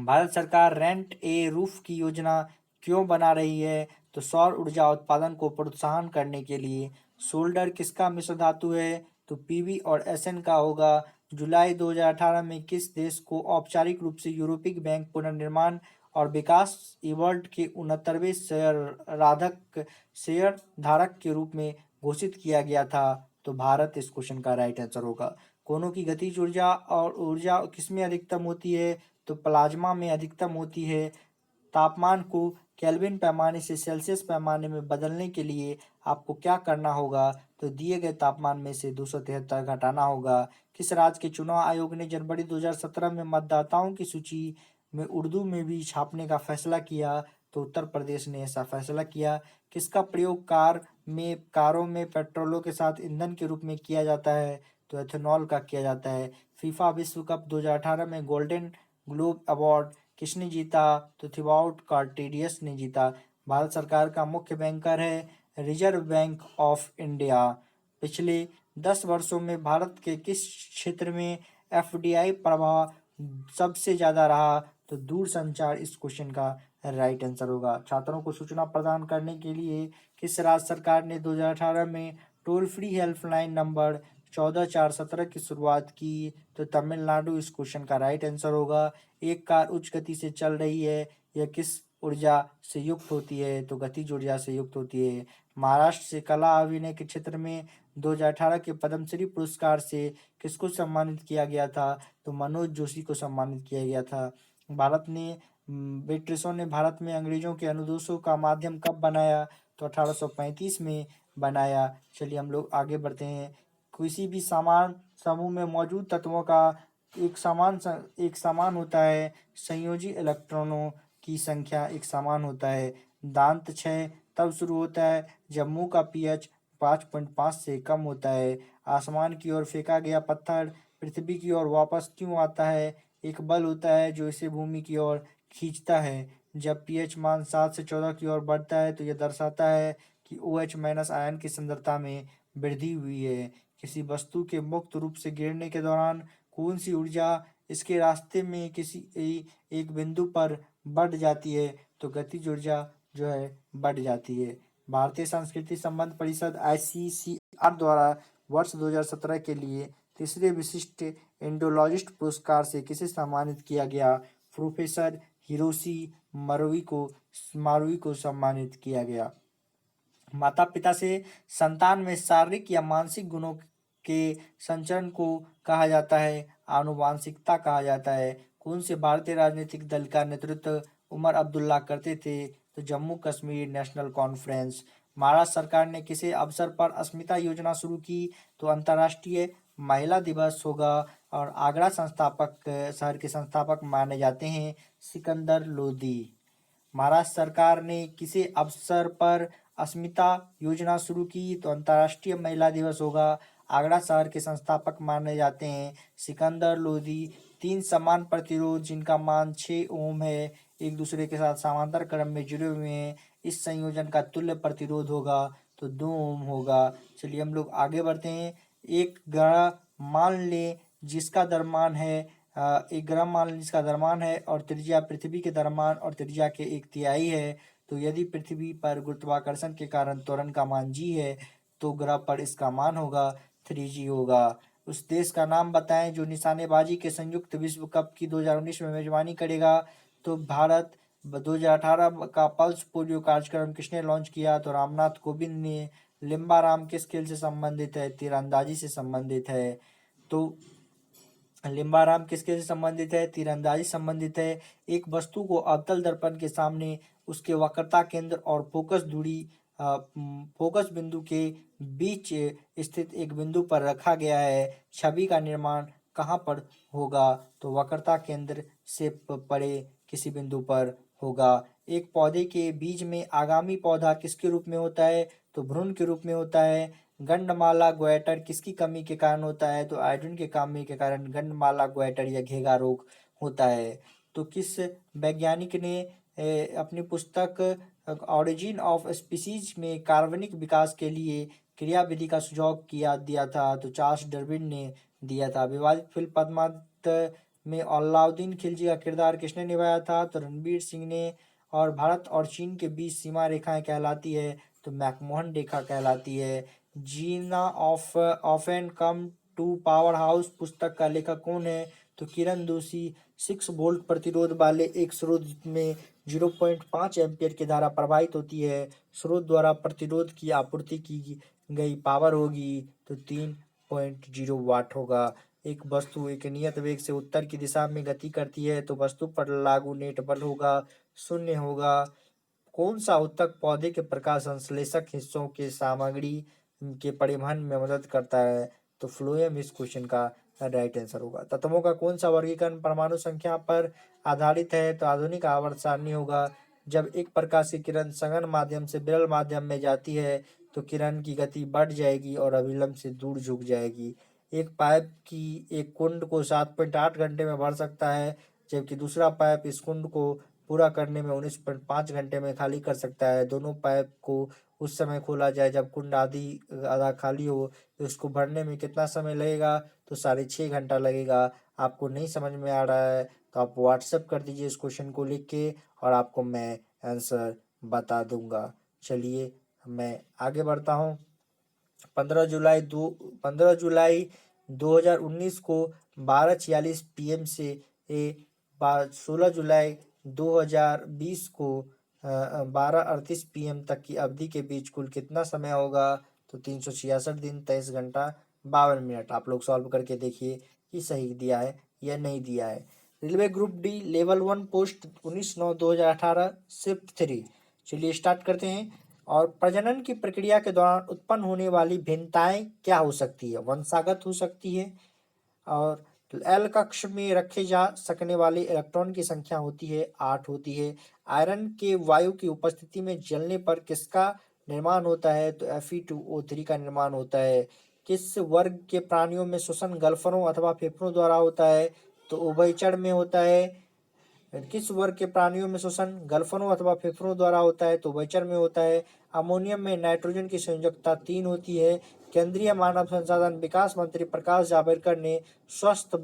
भारत सरकार रेंट ए रूफ की योजना क्यों बना रही है? तो सौर ऊर्जा उत्पादन को प्रोत्साहन करने के लिए। सोल्डर किसका मिश्र धातु है? तो PV और SN का होगा। जुलाई 2018 में किस देश को औपचारिक रूप से यूरोपीय बैंक पुनर्निर्माण और विकास इवर्ल्ड के 69वें शेयर धारक के रूप में घोषित किया गया था? तो भारत इस क्वेश्चन का राइट आंसर होगा। कोनों की गतिज ऊर्जा और ऊर्जा किसमें अधिकतम होती है? तो प्लाज्मा में अधिकतम होती है। तापमान को केल्विन पैमाने से सेल्सियस पैमाने में बदलने के लिए आपको क्या करना होगा? तो दिए गए तापमान में से 273 घटाना होगा। किस राज्य के चुनाव आयोग ने जनवरी 2017 में मतदाताओं की सूची में उर्दू में भी छापने का फैसला किया? तो उत्तर प्रदेश ने ऐसा फैसला किया। किसका प्रयोग कारों में पेट्रोलों के साथ ईंधन के रूप में किया जाता है? तो एथेनॉल का किया जाता है। फीफा विश्व कप 2018 में गोल्डन ग्लोब अवार्ड किसने जीता? तो थिबाउट कार्टेरियस ने जीता। भारत सरकार का मुख्य बैंकर है रिजर्व बैंक ऑफ इंडिया। पिछले 10 वर्षों में भारत के किस क्षेत्र में FDI प्रभाव सबसे ज्यादा रहा? तो दूरसंचार इस क्वेश्चन का राइट आंसर होगा। छात्रों को सूचना प्रदान करने के लिए किस राज्य सरकार ने 2018 में टोल फ्री हेल्पलाइन नंबर 14417 की शुरुआत की? तो तमिलनाडु इस क्वेश्चन का राइट आंसर होगा। एक कार उच्च गति से चल रही है, यह किस ऊर्जा से युक्त होती है? तो गतिज ऊर्जा से युक्त होती है। महाराष्ट्र से कला अभिनय के क्षेत्र में 2018 के पद्मश्री पुरस्कार से किसको सम्मानित किया गया था? तो मनोज जोशी को सम्मानित किया गया था। ब्रिटिशों ने भारत में अंग्रेजों के अनुदेशों का माध्यम कब बनाया? तो 1835 में बनाया। चलिए हम लोग आगे बढ़ते हैं। किसी भी समान समूह में मौजूद तत्वों का एक समान होता है। संयोजी इलेक्ट्रॉनों की संख्या एक समान होता है। दांत क्षय तब शुरू होता है जब मुंह का pH 5.5 से कम होता है। आसमान की ओर फेंका गया पत्थर पृथ्वी की ओर वापस क्यों आता है? एक बल होता है जो इसे भूमि की ओर खींचता है। जब pH मान 7 से 14 की ओर बढ़ता है तो यह दर्शाता है कि OH- आयन की सांद्रता में वृद्धि हुई है। किसी वस्तु के मुक्त रूप से गिरने के दौरान कौन सी ऊर्जा इसके रास्ते में किसी एक बिंदु पर बढ़ जाती है? तो गतिज ऊर्जा जो है बढ़ जाती है। भारतीय संस्कृति संबंध परिषद ICCR द्वारा वर्ष 2017 के लिए तीसरे विशिष्ट इंडोलॉजिस्ट पुरस्कार से किसे सम्मानित किया गया? प्रोफेसर हिरोशी मारुई को सम्मानित किया गया। माता पिता से संतान में शारीरिक या मानसिक गुणों के संचरण को कहा जाता है आनुवांशिकता कहा जाता है। कौन से भारतीय राजनीतिक दल का नेतृत्व उमर अब्दुल्ला करते थे? तो जम्मू कश्मीर नेशनल कॉन्फ्रेंस। महाराष्ट्र सरकार ने किसे अवसर पर अस्मिता योजना शुरू की? तो अंतर्राष्ट्रीय महिला दिवस होगा। और आगरा शहर के संस्थापक माने जाते हैं सिकंदर लोदी। महाराष्ट्र सरकार ने किसे अवसर पर अस्मिता योजना शुरू की? तो अंतर्राष्ट्रीय महिला दिवस होगा। आगरा शहर के संस्थापक माने जाते हैं सिकंदर लोदी। 3 समान प्रतिरोध जिनका मान 6 ओम है एक दूसरे के साथ समांतर क्रम में जुड़े हुए हैं, इस संयोजन का तुल्य प्रतिरोध होगा तो 2 ओम होगा। चलिए हम लोग आगे बढ़ते हैं। एक ग्रह मान ले जिसका द्रव्यमान है एक ग्राम मान लें जिसका द्रव्यमान है और त्रिज्या पृथ्वी के द्रव्यमान और त्रिज्या के 1/3 है, तो यदि पृथ्वी पर गुरुत्वाकर्षण के कारण त्वरण का मान g है तो ग्रह पर इसका मान होगा 3g होगा। उस देश का नाम बताएं जो निशानेबाजी के संयुक्त विश्व कप की 2019 में मेजबानी करेगा। तो भारत। 2018 का पल्स पोलियो कार्यक्रम किसने लॉन्च किया? तो रामनाथ कोविंद ने। लिम्बाराम किस खेल से संबंधित है? तीरंदाजी से संबंधित है। तो लिम्बाराम किसके से संबंधित है? तीरंदाजी संबंधित है। एक वस्तु को अवतल दर्पण के सामने उसके वक्रता केंद्र और फोकस बिंदु के बीच स्थित एक बिंदु पर रखा गया है। छवि का निर्माण कहाँ पर होगा? तो वक्रता केंद्र से परे किसी बिंदु पर होगा। एक पौधे के बीज में आगामी पौधा किसके रूप में होता है? तो भ्रूण के रूप में होता है। गंडमाला ग्वेटर किसकी कमी के कारण होता है? तो आयोडीन की कमी के कारण गंडमाला ग्वेटर या घेगा रोग होता है। तो किस वैज्ञानिक ने अपनी पुस्तक ऑरिजिन ऑफ स्पीसीज में कार्बनिक विकास के लिए क्रियाविधि का सुझाव दिया था? तो चार्ल्स डार्विन ने दिया था। विवादित फिल्म पद्मावत में अलाउद्दीन खिलजी का किरदार किसने निभाया था? तो रणवीर सिंह ने। और भारत और चीन के बीच सीमा रेखाएं कहलाती है? तो मैकमोहन रेखा कहलाती है। Jinnah often come to power house पुस्तक का लेखक कौन है? तो किरण दोषी। 6 वोल्ट प्रतिरोध वाले एक स्रोत में 0.5 एम्पियर की धारा प्रवाहित होती है। स्रोत द्वारा प्रतिरोध की आपूर्ति की गई पावर होगी तो 3.0 वाट होगा। एक वस्तु एक नियत वेग से उत्तर की दिशा में गति करती है तो वस्तु पर लागू नेट बल होगा 0 होगा। कौन सा ऊतक पौधे के प्रकाश संश्लेषक हिस्सों के सामग्री के परिवहन में मदद करता है? तो फ्लोएम इस क्वेश्चन का राइट आंसर होगा। तत्वों का कौन सा वर्गीकरण परमाणु संख्या पर आधारित है? तो आधुनिक आवर्त सारणी होगा। जब एक प्रकाश की किरण सघन माध्यम से विरल माध्यम में जाती है तो किरण की गति बढ़ जाएगी और अभिलंब से दूर झुक जाएगी। एक पाइप की एक कुंड को 7.8 घंटे में भर सकता है जबकि दूसरा पाइप इस कुंड को पूरा करने में 19.5 घंटे में खाली कर सकता है। दोनों पाइप को उस समय खोला जाए जब कुंड आधा खाली हो। तो इसको भरने में कितना समय लगेगा? तो 6.5 घंटा लगेगा। आपको नहीं समझ में आ रहा है तो आप व्हाट्सएप कर दीजिए इस क्वेश्चन को लिख के और आपको मैं आंसर बता दूंगा। चलिए मैं आगे बढ़ता हूँ। 15 जुलाई 2019 को 12:46 PM से 16 जुलाई 2020 को 12:38 PM तक की अवधि के बीच कुल कितना समय होगा? तो 366 दिन 23 घंटा 52 मिनट। आप लोग सॉल्व करके देखिए कि सही दिया है या नहीं दिया है। Railway group D level 1 post 19/9/2018 shift 3। चलिए स्टार्ट करते हैं। और प्रजनन की प्रक्रिया के दौरान उत्पन्न होने वाली भिन्नताएं क्या हो सकती है? वंशागत हो सकती है। और एल कक्ष में रखे जा सकने वाले इलेक्ट्रॉन की संख्या होती है 8 होती है। आयरन के वायु की उपस्थिति में जलने पर किसका निर्माण होता है? तो Fe2O3 का निर्माण होता है। किस वर्ग के प्राणियों में श्वसन गल्फरों अथवा फेफड़ों द्वारा होता है? तो उभयचर में होता है। किस वर्ग के प्राणियों में श्वसन गल्फरों अथवा फेफड़ों द्वारा होता है? तो उभयचर में होता है। अमोनियम में नाइट्रोजन की संयोजकता 3 होती है। केंद्रीय मानव संसाधन विकास मंत्री प्रकाश जावड़ेकर ने स्वस्थ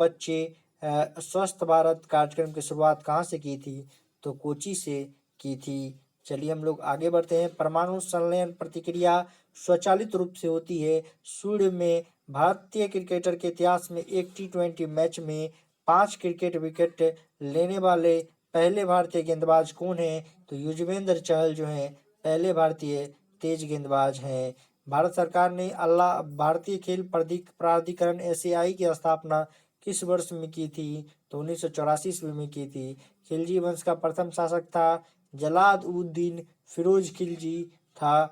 भारत कार्यक्रम की शुरुआत कहाँ से की थी? तो कोची से की थी। चलिए हम लोग आगे बढ़ते हैं। परमाणु संलयन प्रतिक्रिया स्वचालित रूप से होती है। सूर्य में भारतीय क्रिकेटर के इतिहास में एक T20 मैच में 5 क्रिकेट विकेट लेने वाले पहले भारतीय गेंदबाज कौन है? तो युजवेंद्र चहल जो हैं पहले भारतीय तेज गेंदबाज हैं। भारत सरकार ने भारतीय खेल प्राधिकरण एशियाई की स्थापना किस वर्ष में की थी? तो 1984 ईस्वी में की थी। खिलजी वंश का प्रथम शासक था जलाल उद दीन फिरोज खिलजी था।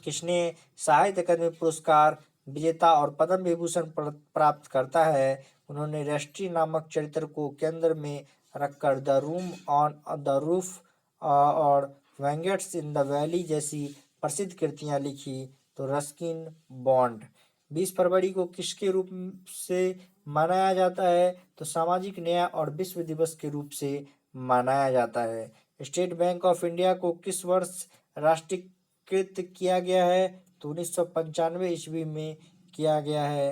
किसने साहित्य अकादमी पुरस्कार विजेता और पद्म विभूषण प्राप्त करता है? उन्होंने राष्ट्रीय नामक चरित्र को केंद्र में रखकर the room on the roof और वेंगेट्स इन द वैली जैसी प्रसिद्ध कृतियां लिखी। तो रस्किन बॉन्ड। 20 फरवरी को किसके रूप से मनाया जाता है? तो सामाजिक न्याय और विश्व दिवस के रूप से मनाया जाता है। स्टेट बैंक ऑफ इंडिया को किस वर्ष राष्ट्रीयकृत किया गया है? तो 1995 ईस्वी में किया गया है।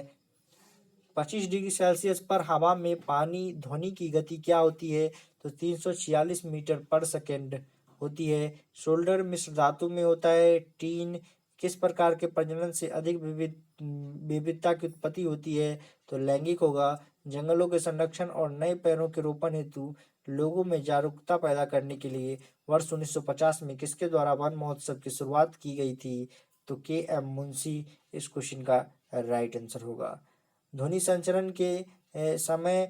25 डिग्री सेल्सियस पर हवा में पानी ध्वनि की गति क्या होती है? तो 346 मीटर पर सेकेंड होती है। सोल्डर मिश्र धातु में होता है। टीन किस प्रकार के प्रजनन से अधिक विविधता की उत्पत्ति होती है? तो लैंगिक होगा। जंगलों के संरक्षण और नए पेड़ों के रोपण हेतु लोगों में जागरूकता पैदा करने के लिए वर्ष 1950 में किसके द्वारा वन महोत्सव की शुरुआत की गई थी? तो के.एम. मुंशी इस क्वेश्चन का राइट आंसर होगा। ध्वनि संचरण के समय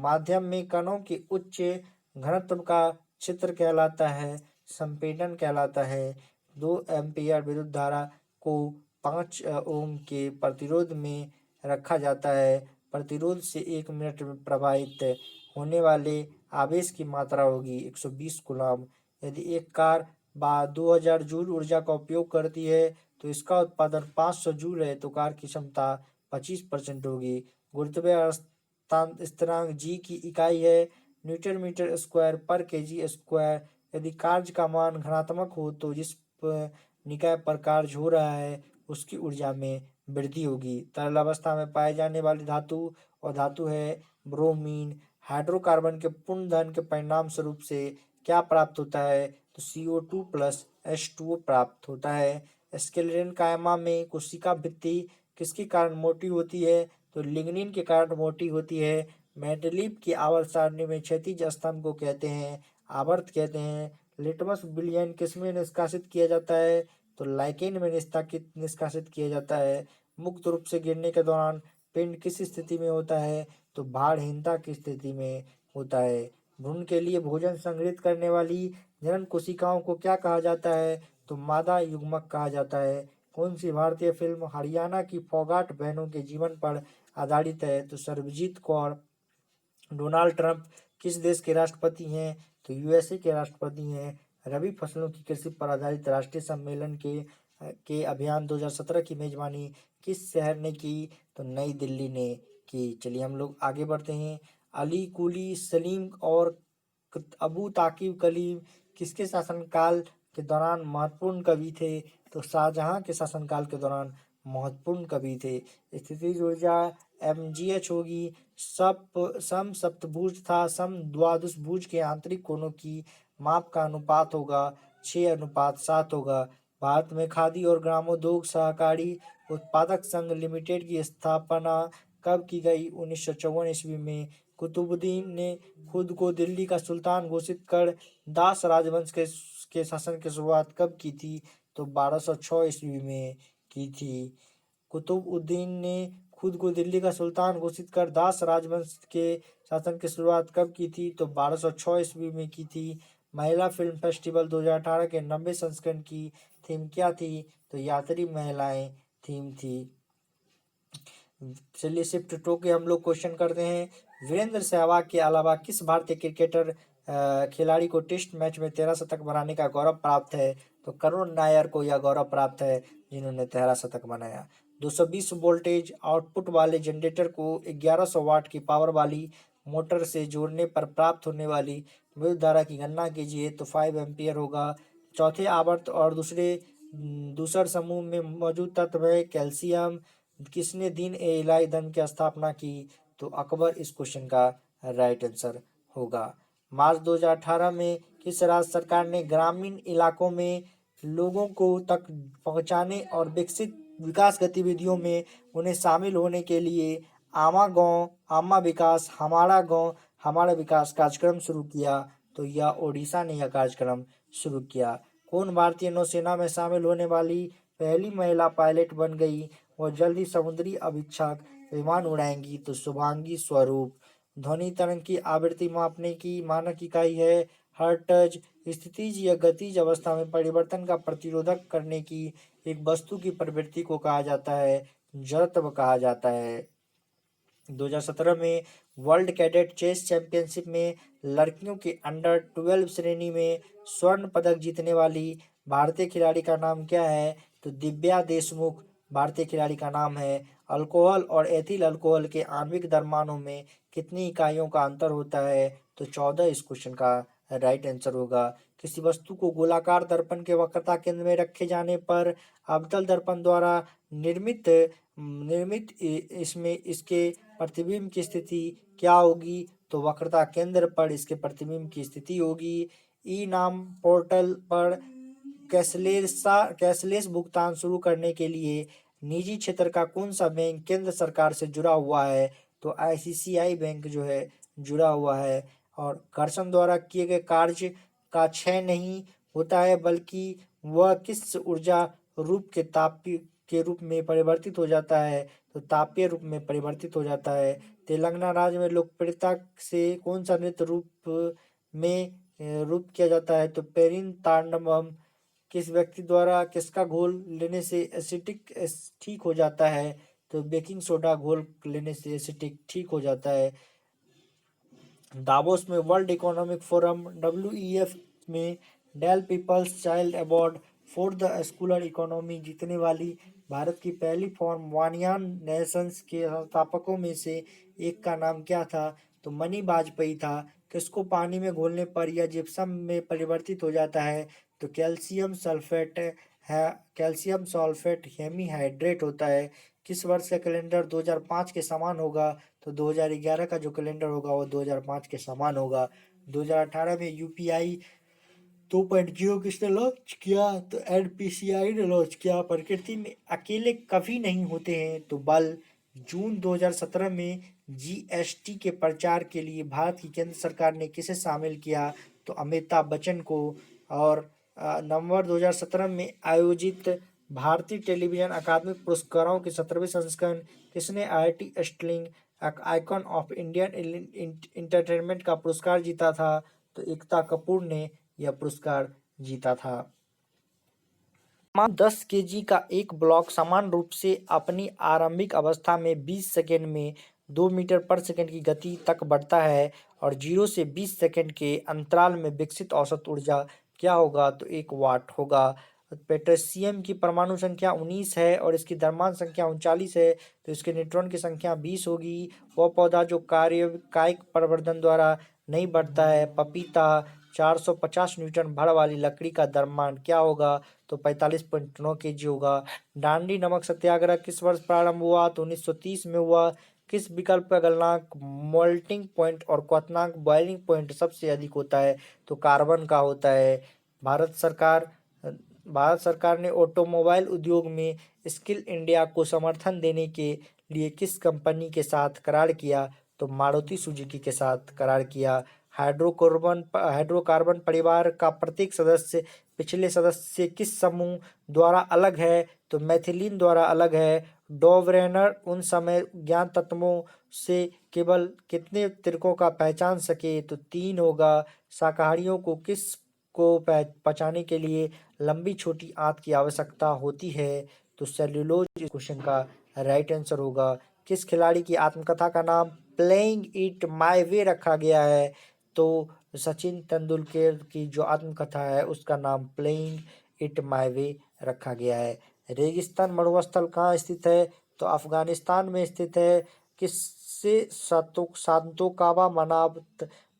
माध्यम में कणों के उच्च घनत्व का क्षेत्र कहलाता है, संपीड़न कहलाता है। 2 एम्पीयर विद्युत धारा को 5 ओम के प्रतिरोध में रखा जाता है। प्रतिरोध से 1 मिनट में प्रवाहित होने वाले आवेश की मात्रा होगी 120 कूलम। यदि एक कार 2000 जूल ऊर्जा का उपयोग करती है तो इसका उत्पादन 500 जूल है, तो कार की क्षमता 25% होगी। गुरुत्वाकर्षण स्थिरांक जी की इकाई है न्यूटन मीटर स्क्वायर पर केजी स्क्वायर। यदि कार्य का मान धनात्मक हो तो जिस निकाय पर कार्य हो रहा है उसकी ऊर्जा में वृद्धि होगी। तरल अवस्था में पाए जाने वाली धातु और धातु है ब्रोमीन। हाइड्रोकार्बन के पूर्ण दहन के परिणाम स्वरूप से क्या प्राप्त होता है? तो CO2 प्लस H2O प्राप्त होता है। स्केलेटन कायमा में कोशिका भित्ति किसके कारण मोटी होती है? तो लिग्निन के कारण मोटी होती है। मेंडेलीव की आवर्त सारणी में क्षैतिज स्तंभ को कहते हैं आवर्त कहते हैं। लिटमस विलयन किसमें निष्कासित किया जाता है? तो लाइकेन में निष्कासित किया जाता है। मुक्त रूप से गिरने के दौरान पिंड किस स्थिति में होता है? तो भारहीनता की स्थिति में होता है। भ्रूण के लिए भोजन संग्रहित करने वाली जनन कोशिकाओं को क्या कहा जाता है? तो मादा युग्मक कहा जाता है। कौन सी भारतीय फिल्म हरियाणा की फोगाट बहनों के जीवन पर आधारित है? तो सर्वजीत कौर। डोनाल्ड ट्रंप किस देश के राष्ट्रपति हैं? तो यूएसए के राष्ट्रपति हैं। रबी फसलों की कृषि पर आधारित राष्ट्रीय सम्मेलन के अभियान 2017 की मेजबानी किस शहर ने की? तो नई दिल्ली ने की। चलिए हम लोग आगे बढ़ते हैं। अली कुली सलीम और अबू ताकिब कलीम किसके शासनकाल के दौरान महत्वपूर्ण कवि थे? तो शाहजहां के शासनकाल के दौरान महत्वपूर्ण कवि थे। स्थितिज ऊर्जा mgh होगी। सम सप्तभुज था। सम द्वादशभुज के आंतरिक कोणों की माप का अनुपात होगा 6:7 होगा। भारत में खादी और ग्रामोद्योग सहकारी उत्पादक संघ लिमिटेड की स्थापना कब की गई? 1954 ईस्वी में। कुतुबुद्दीन ने खुद को दिल्ली का सुल्तान घोषित कर दास राजवंश के शासन की शुरुआत कब की थी? तो 1206 ईस्वी में की थी। कुतुबुद्दीन ने खुद को दिल्ली का सुल्तान घोषित कर दास राजवंश के शासन की शुरुआत कब की थी? तो 1206 ईस्वी में की थी। महिला फिल्म फेस्टिवल 2018 के 90 संस्करण की थीम क्या थी? तो यात्री महिलाएं थीम थी। चलिए शिफ्ट टू के हम लोग क्वेश्चन करते हैं। वीरेंद्र सहवाग के अलावा किस भारतीय क्रिकेटर खिलाड़ी को टेस्ट मैच में 13 शतक बनाने का गौरव प्राप्त है? तो करुण नायर को यह गौरव प्राप्त है जिन्होंने 13 शतक बनाया। 220 वोल्टेज आउटपुट वाले जनरेटर को 1100 वाट की पावर वाली मोटर से जोड़ने पर प्राप्त होने वाली विद्युत धारा की गणना कीजिए। तो 5 एम्पियर होगा। चौथे आवर्त और दूसर समूह में मौजूद तत्व है कैल्शियम। किसने दीन ए इलाही धर्म की स्थापना की? तो अकबर इस क्वेश्चन का राइट आंसर होगा। मार्च 2018 में किस राज्य सरकार ने ग्रामीण इलाकों में लोगों को तक पहुंचाने और विकसित विकास गतिविधियों में उन्हें शामिल होने के लिए आमा गांव आमा विकास हमारा गांव हमारा विकास कार्यक्रम शुरू किया? तो यह ओडिशा ने यह कार्यक्रम शुरू किया। कौन भारतीय नौसेना में शामिल होने वाली पहली महिला पायलट बन गई? और जल्द ही समुद्री अभिक्षक विमान उड़ाएंगी? तो शुभांगी स्वरूप। ध्वनि तरंग की आवृत्ति मापने की मानक इकाई है हर्ट्ज। स्थितिज या गतिज अवस्था में परिवर्तन का प्रतिरोधक करने की एक वस्तु की प्रवृत्ति को कहा जाता है जड़त्व कहा जाता है। 2017 में वर्ल्ड कैडेट चेस चैंपियनशिप में लड़कियों के अंडर 12 श्रेणी में स्वर्ण पदक जीतने वाली भारतीय खिलाड़ी का नाम क्या है? तो दिव्या देशमुख भारतीय खिलाड़ी का नाम है। अल्कोहल और एथिल अल्कोहल के आणविक द्रव्यमानों में कितनी इकाइयों का अंतर होता है? तो 14 इस क्वेश्चन का राइट आंसर होगा। किसी वस्तु को गोलाकार दर्पण के वक्रता केंद्र में रखे जाने पर अवतल दर्पण द्वारा निर्मित इसमें इसके प्रतिबिंब की स्थिति क्या होगी? तो वक्रता केंद्र पर इसके प्रतिबिंब की स्थिति होगी। ई नाम पोर्टल पर कैशलेस भुगतान शुरू करने के लिए निजी क्षेत्र का कौन सा बैंक केंद्र सरकार से जुड़ा हुआ है? तो आईसीआईसीआई बैंक जो है जुड़ा हुआ है। और घर्षण द्वारा किए गए कार्य का क्षय नहीं होता है, बल्कि वह किस ऊर्जा रूप के तापीय के रूप में परिवर्तित हो जाता है? तो तापीय रूप में परिवर्तित हो जाता है। तेलंगाना राज्य में लोकप्रियता से कौन सा नृत्य रूप किया जाता है? तो पेरिन तांडवम। किस व्यक्ति द्वारा किसका घोल लेने से एसिटिक ठीक हो जाता है? तो बेकिंग सोडा घोल लेने से एसिटिक ठीक हो जाता है। दावोस में वर्ल्ड इकोनॉमिक फोरम WEF में डेल people's child award for the स्कूलर इकोनॉमी जीतने वाली भारत की पहली फॉर्म वानियान नेशंस के संस्थापकों में से एक का नाम क्या था? तो मनी वाजपेयी था। किसको पानी में घोलने पर यह जिप्सम में परिवर्तित हो जाता है? तो कैल्शियम सल्फेट है। कैल्शियम सल्फेट हेमीहाइड्रेट होता है। किस वर्ष का कैलेंडर 2005 के समान होगा? तो 2011 का जो कैलेंडर होगा वो 2005 के समान होगा। 2018 में UPI 2.0 किसने लॉन्च किया? तो NPCI ने लॉन्च किया। प्रकृति में अकेले कभी नहीं होते हैं तो बल। जून 2017 में GST के प्रचार के लिए भारत की केंद्र सरकार ने किसे शामिल किया? तो अमिताभ बच्चन को। और नवंबर 2017 में आयोजित भारतीय टेलीविजन अकादमी पुरस्कारों के 17वें संस्करण किसने IIT sterling icon of Indian entertainment का पुरस्कार जीता था? तो एकता कपूर ने यह पुरस्कार जीता था। 10 kg का एक ब्लॉक समान रूप से अपनी आरंभिक अवस्था में 20 सेकंड में 2 मीटर पर सेकंड की गति तक बढ़ता है और 0 से 20 सेकंड के अंतराल में विकसित औसत ऊर्जा क्या होगा? तो 1 वाट होगा। पोटेशियम की परमाणु संख्या 19 है और इसकी द्रव्यमान संख्या 39 है, तो इसके न्यूट्रॉन की संख्या 20 होगी। वह पौधा जो कायिक प्रवर्धन द्वारा नहीं बढ़ता है, पपीता। 450 न्यूटन भर वाली लकड़ी का द्रव्यमान क्या होगा? तो 45.9 kg होगा। डांडी नमक सत्याग्रह किस वर्ष प्रारंभ हुआ? तो 1930 में हुआ। किस विकल्प का गलनांक मोल्टिंग पॉइंट और क्वथनांक बॉइलिंग पॉइंट सबसे अधिक होता है? तो कार्बन का होता है। भारत सरकार ने ऑटोमोबाइल उद्योग में स्किल इंडिया को समर्थन देने के लिए किस कंपनी के साथ करार किया? तो मारुति सुजुकी के साथ करार किया। हाइड्रोकार्बन परिवार का प्रत्येक सदस्य पिछले सदस्य से किस समूह द्वारा अलग है? तो मैथिलीन द्वारा अलग है। डोवरेनर उन समय ज्ञात तत्वों से केवल कितने तरीकों का पहचान सके? तो 3 होगा। शाकाहारियों को किस को पचाने के लिए लंबी छोटी आंत की आवश्यकता होती है? तो सेल्यूलोज क्वेश्चन का राइट आंसर होगा। किस खिलाड़ी की आत्मकथा का नाम प्लेइंग इट माय वे रखा गया है? तो सचिन तेंदुलकर की जो आत्मकथा है उसका नाम प्लेइंग इट माय वे रखा गया है। रेगिस्तान मरुस्थल कहाँ स्थित है? तो अफगानिस्तान में स्थित है। किससे सांतोकावा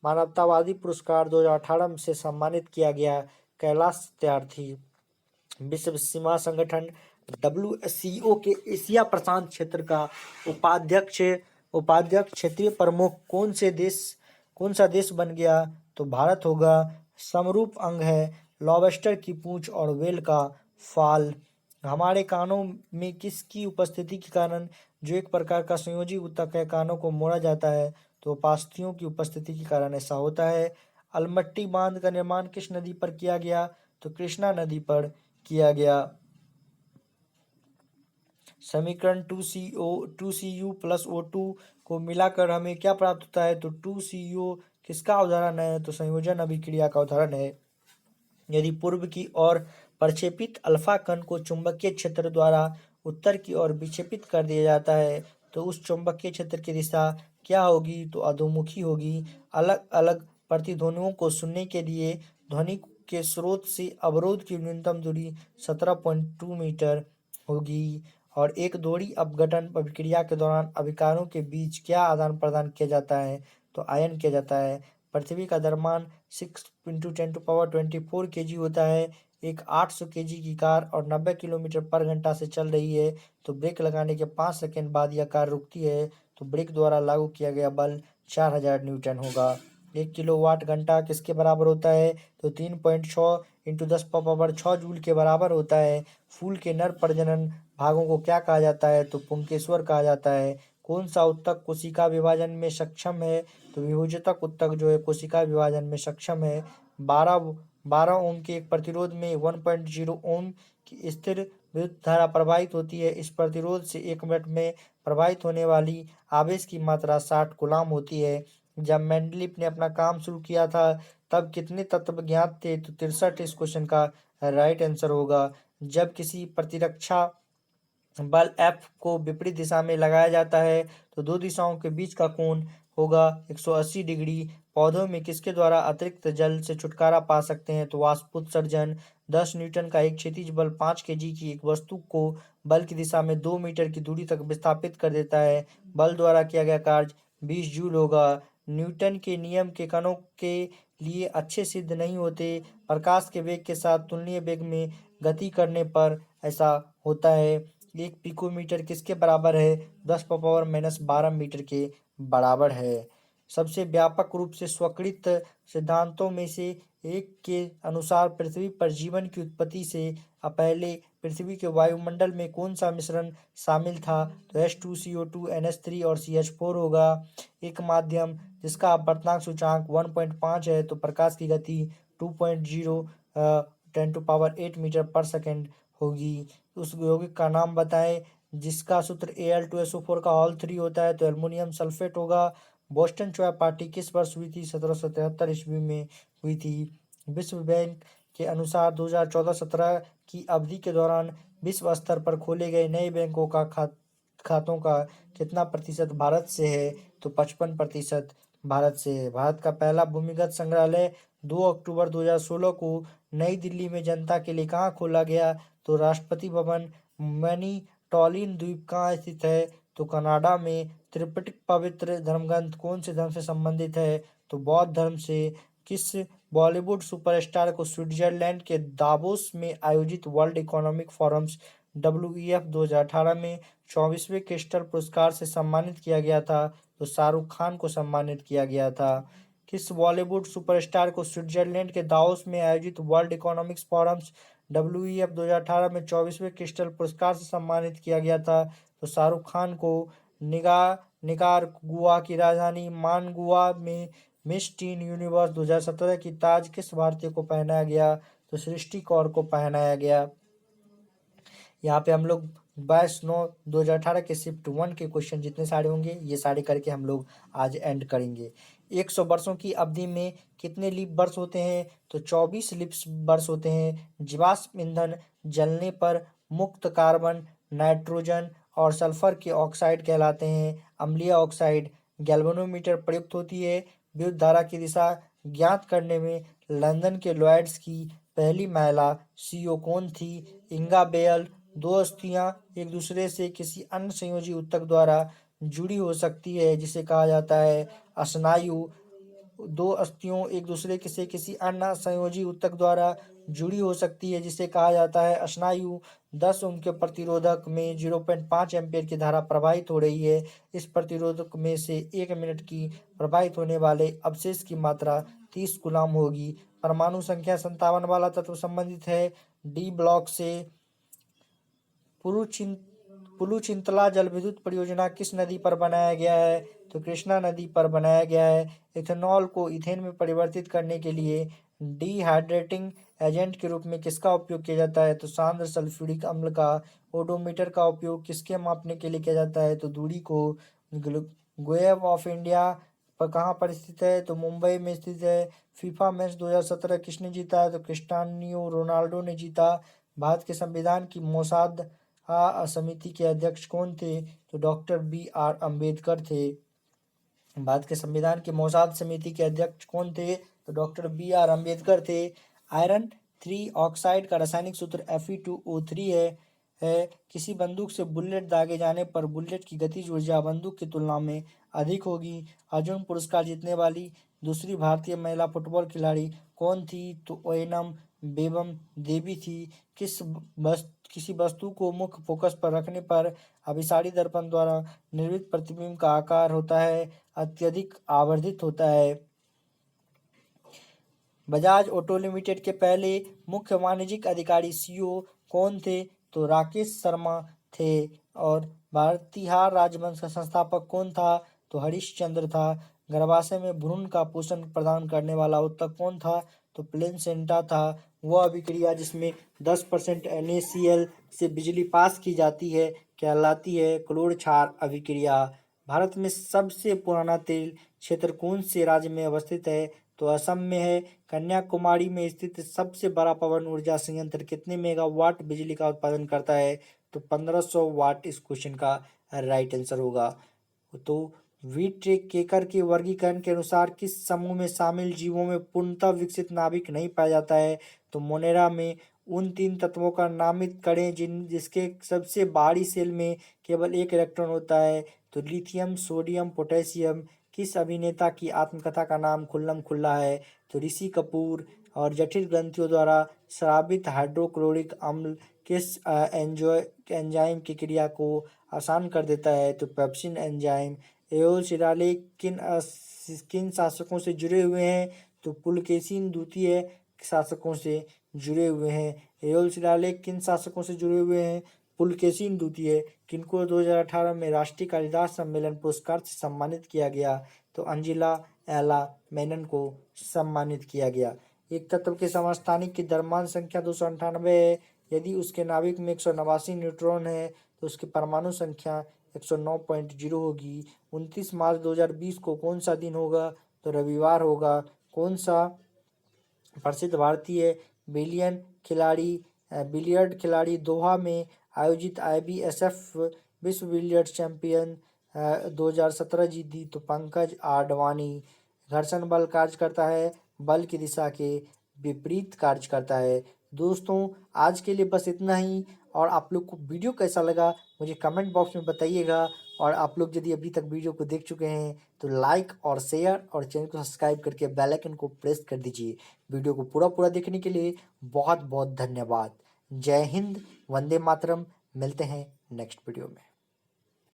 मानवतावादी पुरस्कार 2018 से सम्मानित किया गया? कैलाश सत्यार्थी। विश्व सीमा संगठन WCO के एशिया प्रशांत क्षेत्र का उपाध्यक्ष क्षेत्रीय प्रमुख कौन सा देश बन गया? तो भारत होगा। समरूप अंग है लॉबस्टर की पूंछ और व्हेल का फाल। हमारे कानों में किसकी उपस्थिति के कारण जो एक प्रकार का संयोजी ऊतक है कानों को मोड़ा जाता है? तो उपास्थियों की उपस्थिति के कारण ऐसा होता है। अलमट्टी बांध का निर्माण किस नदी पर किया गया? तो कृष्णा नदी पर किया गया। समीकरण 2Cu प्लस O2 को मिलाकर हमें क्या प्राप्त होता है? तो 2Cu किसका उदाहरण है? तो संयोजन अभिक्रिया का उदाहरण है। यदि पूर्व की ओर प्रक्षेपित अल्फा कण को चुंबकीय क्षेत्र द्वारा उत्तर की ओर विक्षेपित कर दिया जाता है तो उस चुंबकीय क्षेत्र की दिशा क्या होगी? तो अधोमुखी होगी। अलग अलग प्रतिध्वनियों को सुनने के लिए ध्वनि के स्रोत से अवरोध की न्यूनतम दूरी 17.2 मीटर होगी। और एक दोहरी अपघटन अभिक्रिया के दौरान अभिकारों के बीच क्या आदान प्रदान किया जाता है? तो आयन किया जाता है। पृथ्वी का द्रव्यमान 6 × 10⁻24 kg होता है। एक 800 केजी की कार और 90 किलोमीटर पर घंटा से चल रही है तो ब्रेक लगाने के 5 सेकंड बाद यह कार रुकती है तो ब्रेक द्वारा लागू किया गया बल 4000 न्यूटन होगा। 1 किलोवाट घंटा किसके बराबर होता है तो 3.6 इंटू 10 पावर 6 जूल के बराबर होता है। फूल के नर प्रजनन भागों को क्या कहा जाता है तो पुंकेसर कहा जाता है। कौन सा ऊतक कोशिका विभाजन में सक्षम है तो विभुजतक ऊतक जो है कोशिका विभाजन में सक्षम है। 12 ओम के एक प्रतिरोध में 1.0 ओम की स्थिर विद्युत धारा प्रवाहित होती है। इस प्रतिरोध से 1 मिनट में प्रवाहित होने वाली आवेश की मात्रा 60 कूलाम होती है। जब मेंडलीव ने अपना काम शुरू किया था तब कितने तत्व ज्ञात थे तो 63। इस क्वेश्चन का राइट आंसर होगा। जब किसी प्रतिरक्षा बल F को विपरीत दिशा में लगाया जाता है तो दो दिशाओं के बीच का कोण होगा 180 डिग्री। पौधों में किसके द्वारा अतिरिक्त जल से छुटकारा पा सकते हैं तो वाष्पोत्सर्जन। 10 न्यूटन का एक क्षैतिज बल 5 केजी की एक वस्तु को बल की दिशा में 2 मीटर की दूरी तक विस्थापित कर देता है। बल द्वारा किया गया कार्य 20 जूल होगा। न्यूटन के नियम के कणों के लिए अच्छे सिद्ध नहीं होते। प्रकाश के वेग के साथ तुलनीय वेग में गति करने पर ऐसा होता है। 1 पिकोमीटर किसके बराबर है 10 पावर-12 मीटर के बराबर है। सबसे व्यापक रूप से स्वीकृत सिद्धांतों में से एक के अनुसार पृथ्वी पर जीवन की उत्पत्ति से पहले पृथ्वी के वायुमंडल में कौन सा मिश्रण शामिल था तो H2CO2 NH3 और CH4 होगा। एक माध्यम जिसका अपवर्तनांक सूचांक 1.5 है तो प्रकाश की गति 2.0 10⁸ मीटर पर सेकेंड होगी। उस यौगिक का नाम बताएं जिसका सूत्र Al2SO4 का होल 3 होता है तो एल्युमिनियम सल्फेट होगा। बोस्टन चॉय पार्टी किस वर्ष हुई थी 1773 ईस्वी में हुई थी। विश्व बैंक के अनुसार 2014-17 की अवधि के दौरान विश्व स्तर पर खोले गए नए बैंकों का खातों का कितना प्रतिशत भारत से है तो 55% भारत से है। भारत का पहला भूमिगत संग्रहालय 2 अक्टूबर 2016 को नई दिल्ली में जनता के लिए कहाँ खोला गया तो राष्ट्रपति भवन। मैनीटॉलिन द्वीप कहाँ स्थित है तो कनाडा में। त्रिपिटक पवित्र धर्मग्रंथ कौन से धर्म से संबंधित है तो बौद्ध धर्म से। किस बॉलीवुड सुपरस्टार को स्विट्जरलैंड के दावोस में आयोजित वर्ल्ड इकोनॉमिक फोरम्स WEF 2018 में 24वें क्रिस्टल पुरस्कार से सम्मानित किया गया था तो शाहरुख खान को सम्मानित किया गया था। किस बॉलीवुड सुपरस्टार को स्विट्जरलैंड के दावोस में आयोजित वर्ल्ड इकोनॉमिक्स फोरम्स WEF 2018 में 24वें क्रिस्टल पुरस्कार से सम्मानित किया गया था तो शाहरुख खान को। निकारागुआ की राजधानी मानगुआ में मिस टीन यूनिवर्स 2017 की ताज किस भारतीय को पहनाया गया तो सृष्टि कौर को पहनाया गया। यहाँ पे हम लोग 22/9/2018 के शिफ्ट 1 के क्वेश्चन जितने सारे होंगे ये सारे करके हम लोग आज एंड करेंगे। 100 वर्षों की अवधि में कितने लीप वर्ष होते हैं तो 24 लीप वर्ष होते हैं। जीवाश्म ईंधन जलने पर मुक्त कार्बन नाइट्रोजन और सल्फर के ऑक्साइड कहलाते हैं। अम्लीय ऑक्साइड गैल्वेनोमीटर प्रयुक्त होती है। विद्युत धारा की दिशा ज्ञात करने में लंदन के लॉयड्स की पहली महिला CEO कौन थी इंगा बेयल। दो अस्थियां एक दूसरे से किसी अन्य संयोजी ऊतक द्वारा जुड़ी हो सकती है जिसे कहा जाता है स्नायु। दो अस्थियों एक दूसरे से किसी अन्य संयोजी ऊतक द्वारा जुड़ी हो सकती है जिसे कहा जाता है स्नायु। 10 ओम के प्रतिरोधक में 0.5 एम्पीयर की धारा प्रवाहित हो रही है। इस प्रतिरोधक में से 1 मिनट की प्रवाहित होने वाले अवशेष की मात्रा 30 कूलाम होगी। परमाणु संख्या 57 वाला तत्व संबंधित है D ब्लॉक से। पुलुचिंतला जल विद्युत परियोजना किस नदी पर बनाया गया है तो कृष्णा नदी पर बनाया गया है। इथेनॉल को इथेन में परिवर्तित करने के लिए डिहाइड्रेटिंग एजेंट के रूप में किसका उपयोग किया जाता है तो सांद्र सल्फ्यूरिक अम्ल का। ओडोमीटर का उपयोग किसके मापने के लिए किया जाता है तो दूरी को। गेटवे ऑफ इंडिया पर कहाँ पर स्थित है तो मुंबई में स्थित है। फीफा मैच 2017 किसने जीता है तो क्रिस्टियानो रोनाल्डो ने जीता। भारत के संविधान की मौसाद समिति के अध्यक्ष कौन थे तो डॉक्टर BR अम्बेडकर थे। भारत के संविधान की मौसाद समिति के अध्यक्ष कौन थे तो डॉक्टर BR अम्बेडकर थे। आयरन 3 ऑक्साइड का रासायनिक सूत्र Fe2O3 है। किसी बंदूक से बुलेट दागे जाने पर बुलेट की गतिज ऊर्जा बंदूक की तुलना में अधिक होगी। अर्जुन पुरस्कार जीतने वाली दूसरी भारतीय महिला फुटबॉल खिलाड़ी कौन थी तो ओएनम बेगम देवी थी। किसी वस्तु को मुख्य फोकस पर रखने पर अभिसारी दर्पण द्वारा निर्मित प्रतिबिंब का आकार होता है अत्यधिक आवर्धित होता है। बजाज ऑटो लिमिटेड के पहले मुख्य वाणिज्यिक अधिकारी सीईओ कौन थे? तो राकेश शर्मा थे। और भारतीहार राजवंश का संस्थापक कौन था? तो हरिश्चंद्र था। गर्भाशय में भ्रूण का पोषण प्रदान करने वाला ऊतक कौन था? तो प्लेसेंटा था। वह अभिक्रिया जिसमें 10% NaCl से बिजली पास की जाती है कहलाती है क्लोर क्षार अभिक्रिया। भारत में सबसे पुराना तेल क्षेत्र कौन से राज्य में अवस्थित है? तो असम में है। कन्याकुमारी में स्थित सबसे बड़ा पवन ऊर्जा संयंत्र कितने मेगावाट बिजली का उत्पादन करता है? तो 1500 वाट इस क्वेश्चन का राइट आंसर होगा। तो व्हीट केकर के वर्गीकरण के अनुसार किस समूह में शामिल जीवों में पूर्णतः विकसित नाभिक नहीं पाया जाता है? तो मोनेरा में उन 3 तत्वों का नामित करें जिसके सबसे बाहरी सेल में केवल एक इलेक्ट्रॉन होता है। तो लिथियम, सोडियम, पोटेशियम। किस अभिनेता की आत्मकथा का नाम खुल्लम खुल्ला है? तो ऋषि कपूर। और जटिल ग्रंथियों द्वारा स्रावित हाइड्रोक्लोरिक अम्ल किस एंजाइम की क्रिया को आसान कर देता है? तो पेप्सिन एंजाइम। एओल शिलालेख किन शासकों से जुड़े हुए हैं? तो पुलकेशिन द्वितीय शासकों से जुड़े हुए हैं। एओल शिलालेख किन शासकों से जुड़े हुए हैं? पुलकेशिन द्वितीय। किनको 2018 में राष्ट्रीय कालिदास सम्मेलन पुरस्कार से सम्मानित किया गया? तो अंजिला एला मेनन को सम्मानित किया गया। एक तत्व के समस्थानिक की द्रव्यमान संख्या 298 है। यदि उसके नाभिक में 189 न्यूट्रॉन है तो उसकी परमाणु संख्या 109.0 होगी। 29 मार्च 2020 को कौन सा दिन होगा? तो रविवार होगा। कौन सा प्रसिद्ध भारतीय बिलियर्ड खिलाड़ी दोहा में आयोजित IBSF विश्व बिलियर्ड चैंपियन 2017 जीती? तो पंकज आडवाणी। घर्षण बल कार्य करता है बल की दिशा के विपरीत कार्य करता है। दोस्तों आज के लिए बस इतना ही। और आप लोग को वीडियो कैसा लगा मुझे कमेंट बॉक्स में बताइएगा। और आप लोग यदि अभी तक वीडियो को देख चुके हैं तो लाइक और शेयर और चैनल को सब्सक्राइब करके बेल आइकन को प्रेस कर दीजिए। वीडियो को पूरा देखने के लिए बहुत बहुत धन्यवाद। जय हिंद, वंदे मातरम। मिलते हैं नेक्स्ट वीडियो में।